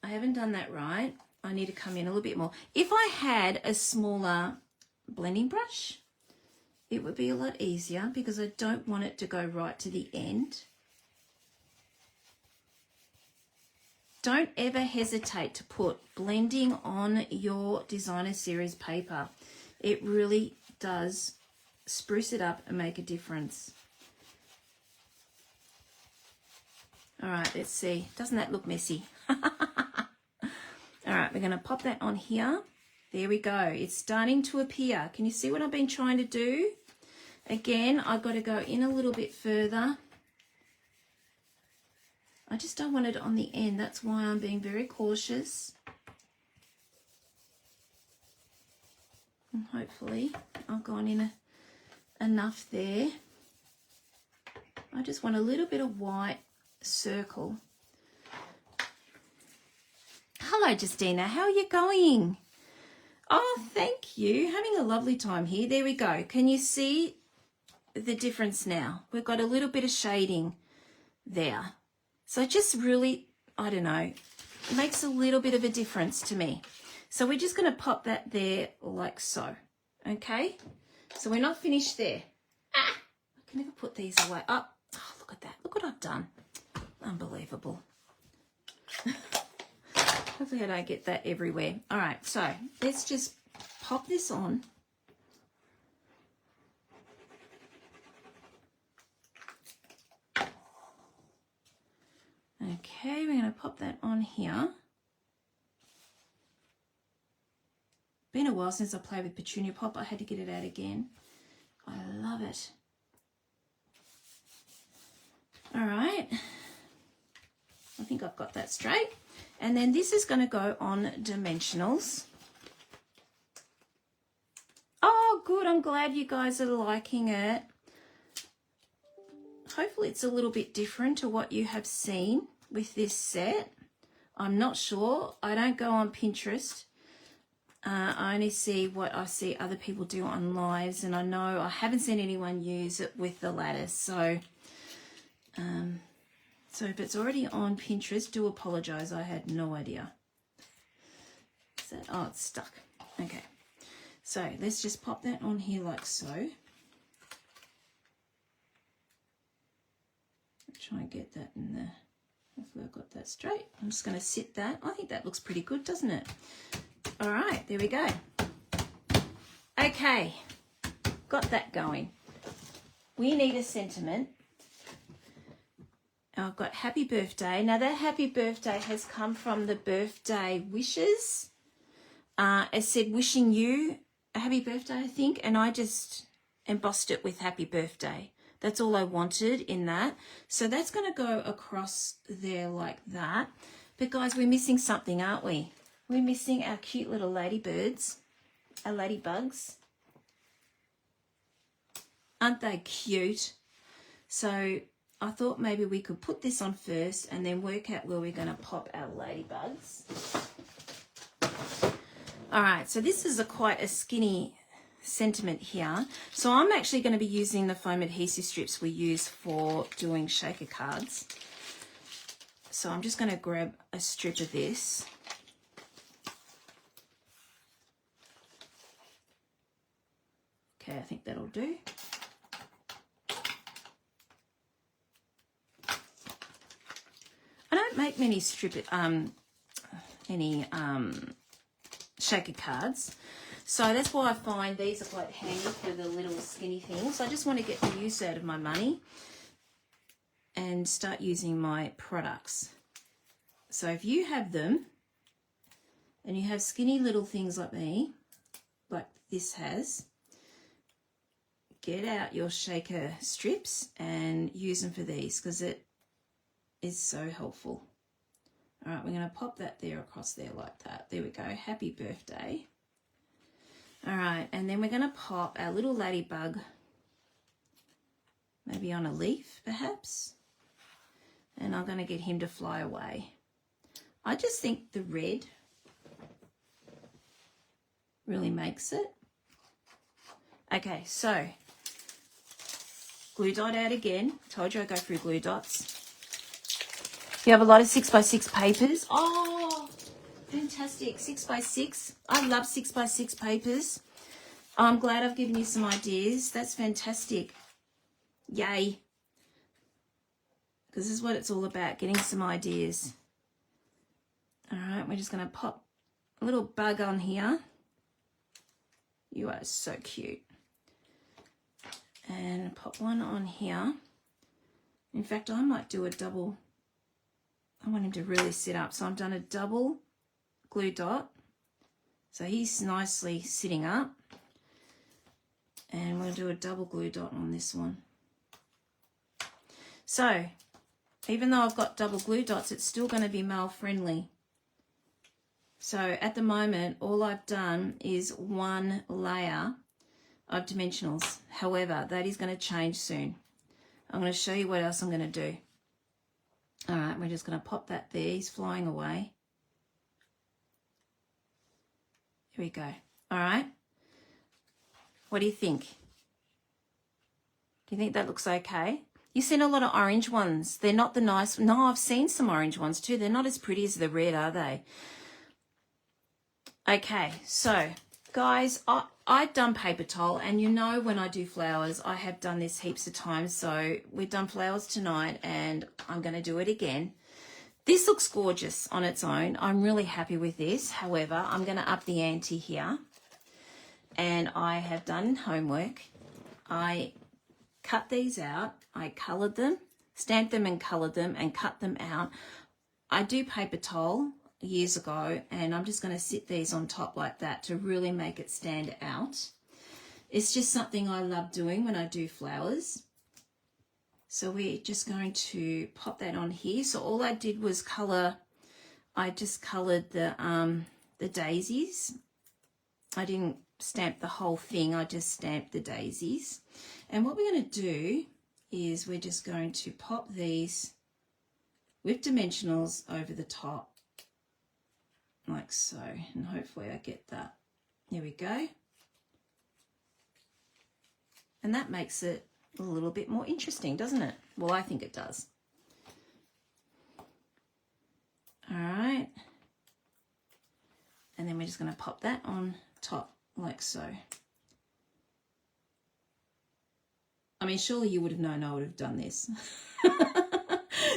I haven't done that right. I need to come in a little bit more. If I had a smaller blending brush, it would be a lot easier because I don't want it to go right to the end. Don't ever hesitate to put blending on your designer series paper. It really does spruce it up and make a difference. All right, let's see. Doesn't that look messy? All right, we're going to pop that on here. There we go. It's starting to appear. Can you see what I've been trying to do? Again, I've got to go in a little bit further. I just don't want it on the end. That's why I'm being very cautious. And hopefully I've gone in enough there. I just want a little bit of white circle. Hello, Justina. How are you going? Oh, thank you. Having a lovely time here. There we go. Can you see the difference now? We've got a little bit of shading there. So just really, I don't know, it makes a little bit of a difference to me. So we're just going to pop that there like so, okay? So we're not finished there. I can never put these away. Oh, look at that. Look what I've done. Unbelievable. Hopefully I don't get that everywhere. All right, so let's just pop this on. Okay, we're going to pop that on here. Been a while since I played with Petunia Pop. I had to get it out again. I love it. All right. I think I've got that straight. And then this is going to go on dimensionals. Oh, good. I'm glad you guys are liking it. Hopefully it's a little bit different to what you have seen with this set. I'm not sure. I don't go on Pinterest. I only see what I see other people do on lives, and I know I haven't seen anyone use it with the lattice. So if it's already on Pinterest, do apologize. I had no idea. Oh, it's stuck. Okay. So let's just pop that on here like so. Try and get that in there. Hopefully I've got that straight. I'm just going to sit that. I think that looks pretty good, doesn't it? All right, there we go. Okay, got that going. We need a sentiment. I've got happy birthday. Now that happy birthday has come from the birthday wishes. It said wishing you a happy birthday, I think, and I just embossed it with happy birthday. That's all I wanted in that. So that's going to go across there like that. But guys, we're missing something, aren't we? We're missing our cute little ladybirds, our ladybugs. Aren't they cute? So I thought maybe we could put this on first and then work out where we're going to pop our ladybugs. All right, so this is quite a skinny sentiment here. So I'm actually going to be using the foam adhesive strips we use for doing shaker cards. So I'm just going to grab a strip of this. Okay, I think that'll do. I don't make many shaker cards, so that's why I find these are quite handy for the little skinny things. I just want to get the use out of my money and start using my products. So if you have them and you have skinny little things like me, like this has, get out your shaker strips and use them for these because it is so helpful. All right, we're going to pop that there across there like that. There we go. Happy birthday. All right, and then we're going to pop our little ladybug maybe on a leaf perhaps. And I'm going to get him to fly away. I just think the red really makes it. Okay, so glue dot out again. Told you I go through glue dots. You have a lot of 6x6 papers. Oh, fantastic. 6x6. I love 6x6 papers. I'm glad I've given you some ideas. That's fantastic. Yay. Because this is what it's all about, getting some ideas. All right, we're just going to pop a little bug on here. You are so cute. And pop one on here. In fact, I might do a double. I want him to really sit up. So I've done a double glue dot. So he's nicely sitting up. And we'll do a double glue dot on this one. So even though I've got double glue dots, it's still going to be male friendly. So at the moment, all I've done is one layer of dimensionals. However, that is going to change soon. I'm going to show you what else I'm going to do. All right, we're just going to pop that there. He's flying away. Here we go. All right. What do you think? Do you think that looks okay? You've seen a lot of orange ones. They're not the nice. No, I've seen some orange ones too. They're not as pretty as the red, are they? Okay, so guys, I've done paper towel, and you know when I do flowers, I have done this heaps of times. So we've done flowers tonight, and I'm going to do it again. This looks gorgeous on its own. I'm really happy with this. However, I'm going to up the ante here, and I have done homework. I cut these out. I coloured them, stamped them and coloured them, and cut them out. I do paper towel years ago, and I'm just going to sit these on top like that to really make it stand out. It's just something I love doing when I do flowers. So we're just going to pop that on here. So all I did was colour. I just coloured the daisies. I didn't stamp the whole thing. I just stamped the daisies. And what we're going to do is we're just going to pop these with dimensionals over the top. Like so, and hopefully I get that. There we go. And that makes it a little bit more interesting, doesn't it? Well, I think it does. All right. And then we're just going to pop that on top like so. I mean, surely you would have known I would have done this.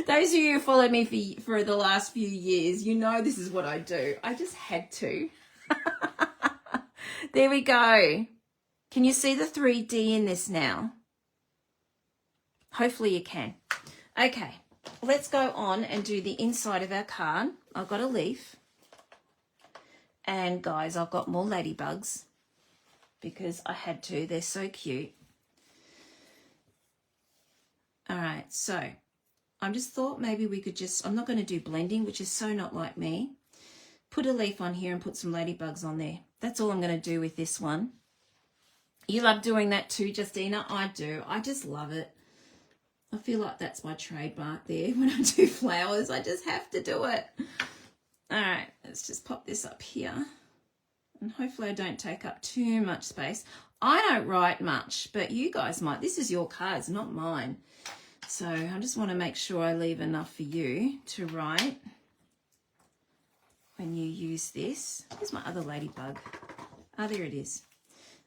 Those of you who followed me for the last few years, you know this is what I do. I just had to. There we go. Can you see the 3D in this now? Hopefully you can. Okay, let's go on and do the inside of our card. I've got a leaf. And guys, I've got more ladybugs because I had to. They're so cute. All right, so I just thought maybe we could just, I'm not going to do blending, which is so not like me. Put a leaf on here and put some ladybugs on there. That's all I'm going to do with this one. You love doing that too, Justina? I do. I just love it. I feel like that's my trademark there. When I do flowers, I just have to do it. All right, let's just pop this up here. And hopefully I don't take up too much space. I don't write much, but you guys might. This is your cards, not mine. So I just want to make sure I leave enough for you to write when you use this. Here's my other ladybug. Oh, there it is.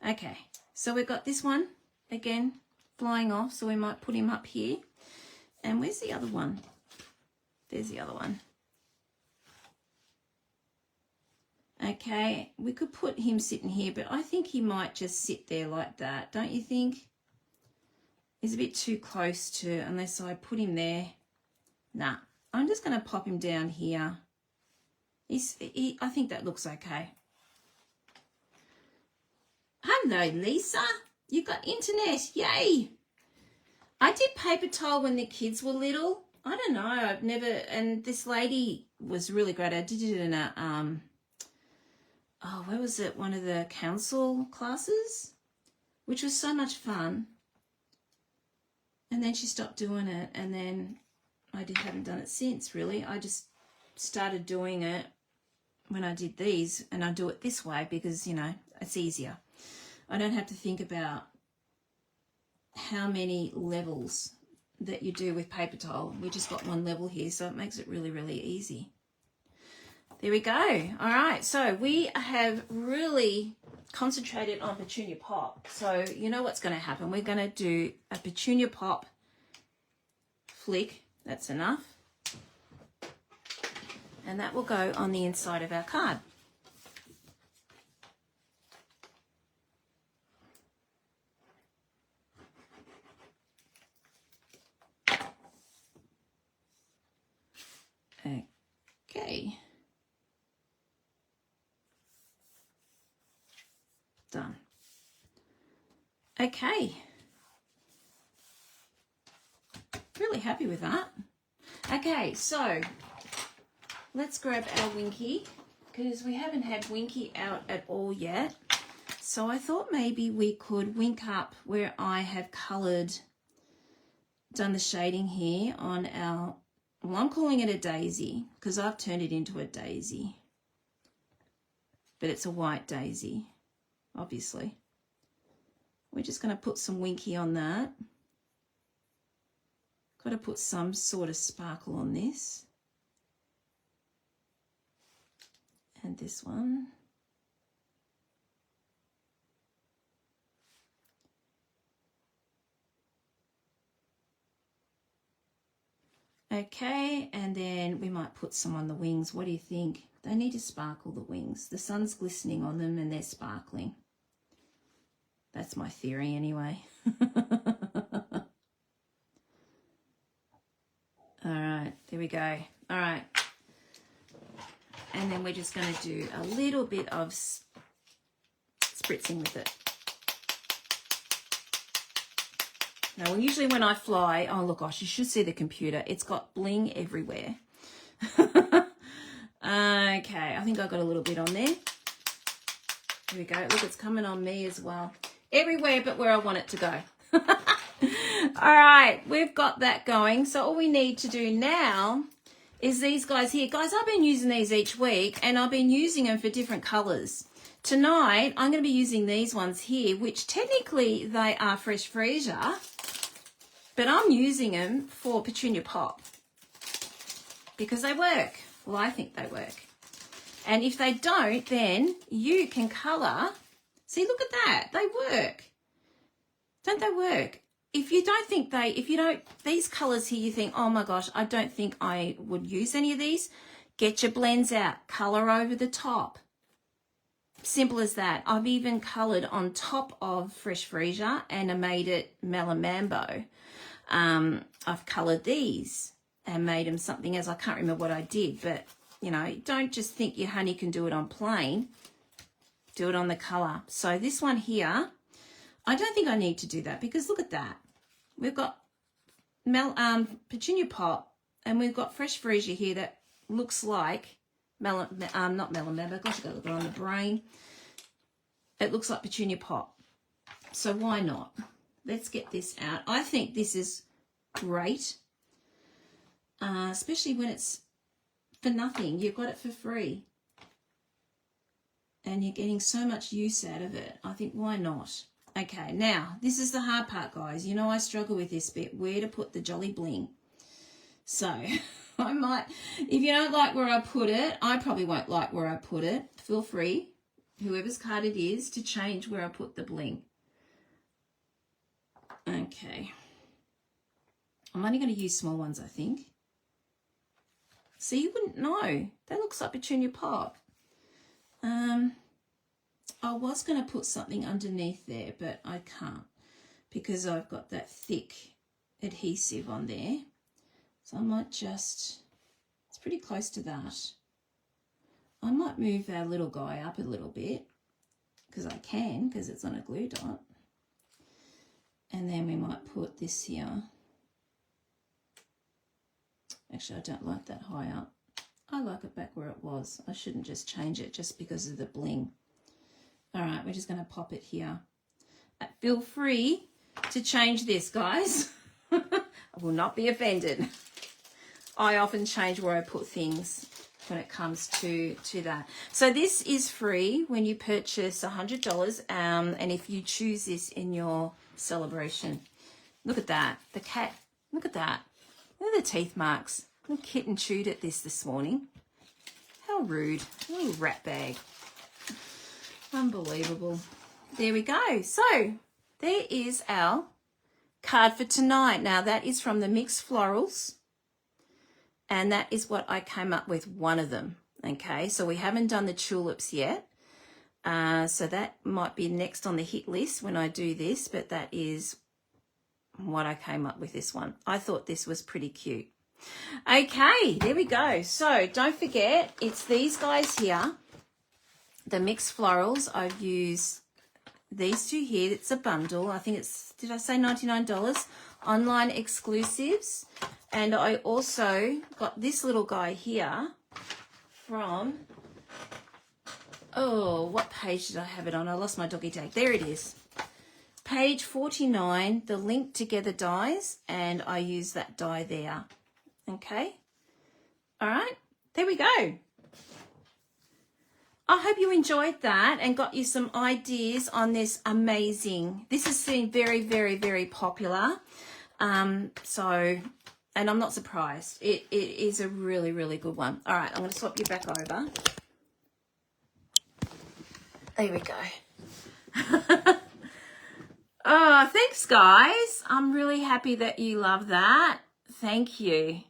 Okay, so we've got this one, again, flying off. So we might put him up here. And where's the other one? There's the other one. Okay, we could put him sitting here, but I think he might just sit there like that, don't you think? He's a bit too close to, unless I put him there. Nah, I'm just going to pop him down here. I think that looks okay. Hello, Lisa. You got internet, yay. I did paper towel when the kids were little. I don't know, I've never, and this lady was really great. I did it in a, oh, where was it? One of the council classes, which was so much fun. And then she stopped doing it, and then I haven't done it since, really. I just started doing it when I did these, and I do it this way because, you know, it's easier. I don't have to think about how many levels that you do with paper towel. We just got one level here, so it makes it really, really easy. There we go. All right, so we have really concentrated on Petunia Pop. So you know what's going to happen. We're going to do a Petunia Pop flick. That's enough. And that will go on the inside of our card. Okay. Done. Okay. Really happy with that. Okay, so let's grab our Winky because we haven't had Winky out at all yet. So I thought maybe we could wink up where I have coloured, done the shading here on our, well, I'm calling it a daisy because I've turned it into a daisy. But it's a white daisy, obviously. We're just going to put some Winky on that. Got to put some sort of sparkle on this. And this one. Okay, and then we might put some on the wings. What do you think? They need to sparkle, the wings. The sun's glistening on them and they're sparkling. That's my theory anyway. All right, there we go. All right. And then we're just going to do a little bit of spritzing with it. Now, usually when I fly, oh, look, gosh, you should see the computer. It's got bling everywhere. Okay, I think I got a little bit on there. Here we go. Look, it's coming on me as well. Everywhere but where I want it to go. All right, we've got that going. So all we need to do now is these guys here. Guys, I've been using these each week, and I've been using them for different colours. Tonight, I'm going to be using these ones here, which technically they are Fresh Freesia, but I'm using them for Petunia Pop because they work. Well, I think they work. And if they don't, then you can colour. See, look at that. They work. Don't they work? If you don't think these colours here, you think, oh my gosh, I don't think I would use any of these, get your blends out, colour over the top. Simple as that. I've even coloured on top of Fresh Freesia and I made it Mellow Mambo. I've coloured these. and made them something else. I can't remember what I did, but, you know, don't just think your honey can do it on plain. Do it on the colour. So this one here, I don't think I need to do that because look at that. We've got petunia pot, and we've got fresh freesia here that looks like not melon member. Gosh, I got to look on the brain. It looks like petunia pot. So why not? Let's get this out. I think this is great, especially when it's for nothing. You've got it for free, and you're getting so much use out of it. I think why not? Okay, now this is the hard part, guys. You know I struggle with this bit, where to put the jolly bling. So I might, if you don't like where I put it, I probably won't like where I put it. Feel free, whoever's card it is, to change where I put the bling. Okay. I'm only going to use small ones, I think. So you wouldn't know. That looks like petunia pot. I was going to put something underneath there, but I can't because I've got that thick adhesive on there. So I might just, it's pretty close to that. I might move our little guy up a little bit because I can, because it's on a glue dot. And then we might put this here. Actually, I don't like that high up. I like it back where it was. I shouldn't just change it just because of the bling. All right, we're just going to pop it here. Feel free to change this, guys. I will not be offended. I often change where I put things when it comes to that. So this is free when you purchase $100, and if you choose this in your celebration. Look at that. The cat, look at that. Look at the teeth marks. The kitten chewed at this morning. How rude. A little rat bag. Unbelievable. There we go. So there is our card for tonight. Now that is from the Mixed Florals, and that is what I came up with, one of them. Okay, so we haven't done the tulips yet. So that might be next on the hit list when I do this, but that is what I came up with, this one. I thought this was pretty cute. Okay, there we go. So don't forget, it's these guys here, the Mixed Florals. I've used these two here. It's a bundle. I think it's, did I say $99? Online exclusives. And I also got this little guy here from, oh, what page did I have it on? I lost my doggy tag. There it is. Page 49, the Link Together dies, and I use that die there. Okay. All right. There we go. I hope you enjoyed that and got you some ideas on this amazing. This has been very, very, very popular. And I'm not surprised. It is a really, really good one. All right. I'm going to swap you back over. There we go. Oh, thanks, guys. I'm really happy that you love that. Thank you.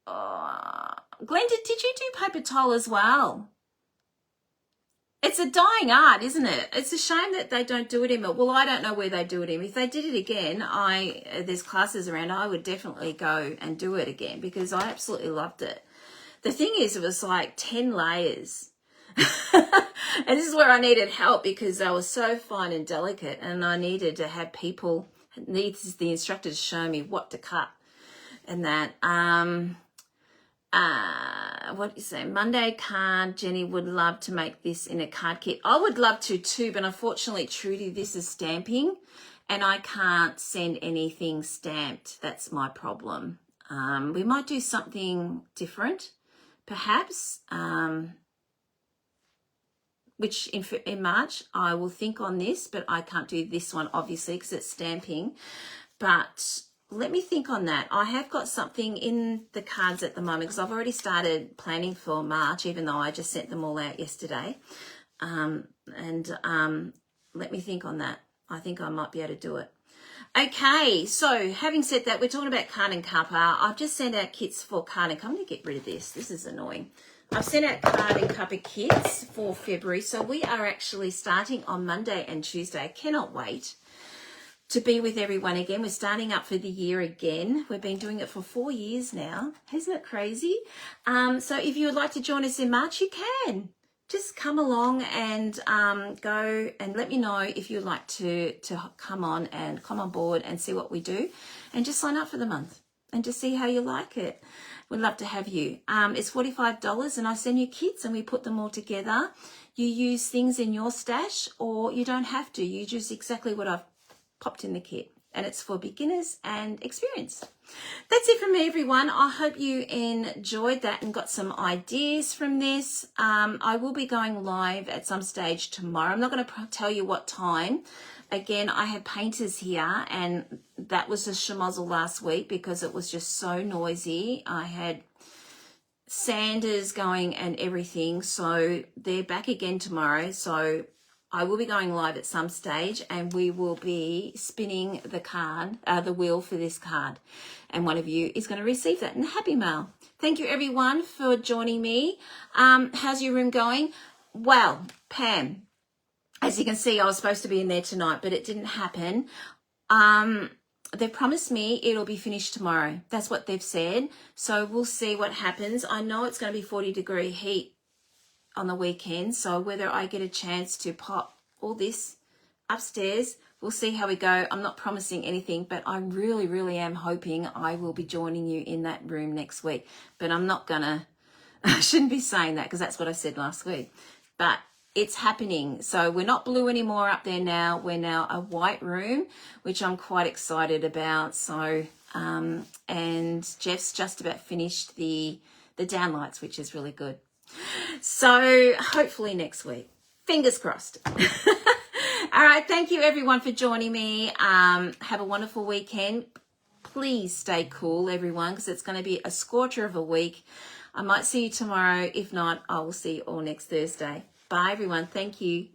Oh, Glenda, did you do paper towel as well? It's a dying art, isn't it? It's a shame that they don't do it anymore. Well, I don't know where they do it in. If they did it again, there's classes around, I would definitely go and do it again because I absolutely loved it. The thing is, it was like 10 layers. And this is where I needed help because they were so fine and delicate, and I needed to have people, needs the instructor to show me what to cut and that. What you say? Monday card. Jenny would love to make this in a card kit. I would love to too, but unfortunately, Trudy, this is stamping and I can't send anything stamped. That's my problem. We might do something different, perhaps, which in March I will think on this, but I can't do this one obviously because it's stamping. But let me think on that. I have got something in the cards at the moment because I've already started planning for March, even though I just sent them all out yesterday. Let me think on that. I think I might be able to do it. Okay, so having said that, we're talking about card and cuppa. I've just sent out kits for card and cuppa. I'm going to get rid of this. This is annoying. I've sent out card and cuppa kits for February. So we are actually starting on Monday and Tuesday. I cannot wait. to be with everyone again. We're starting up for the year again. We've been doing it for 4 years now. Isn't it crazy? So if you would like to join us in March, you can. Just come along and go and let me know if you'd like to come on board and see what we do, and just sign up for the month and just see how you like it. We'd love to have you. It's $45 and I send you kits and we put them all together. You use things in your stash, or you don't have to. You use exactly what I've popped in the kit, and it's for beginners and experienced. That's it from me, everyone. I hope you enjoyed that and got some ideas from this. I will be going live at some stage tomorrow. I'm not going to tell you what time. Again, I had painters here, and that was a schmozzle last week because it was just so noisy. I had sanders going and everything, so they're back again tomorrow. So I will be going live at some stage, and we will be spinning the wheel for this card, and one of you is going to receive that in the Happy Mail. Thank you, everyone, for joining me. How's your room going? Well, Pam, as you can see, I was supposed to be in there tonight, but it didn't happen. They promised me it'll be finished tomorrow. That's what they've said. So we'll see what happens. I know it's going to be 40-degree heat on the weekend, so whether I get a chance to pop all this upstairs, we'll see how we go. I'm not promising anything, but I really, really am hoping I will be joining you in that room next week. But I'm not gonna, I shouldn't be saying that because that's what I said last week. But it's happening. So we're not blue anymore up there now. We're now a white room, which I'm quite excited about. So, and Jeff's just about finished the downlights, which is really good. So hopefully next week, fingers crossed. All right. Thank you, everyone, for joining me. Have a wonderful weekend. Please stay cool, everyone, because it's going to be a scorcher of a week. I might see you tomorrow. If not, I will see you all next Thursday. Bye, everyone. Thank you.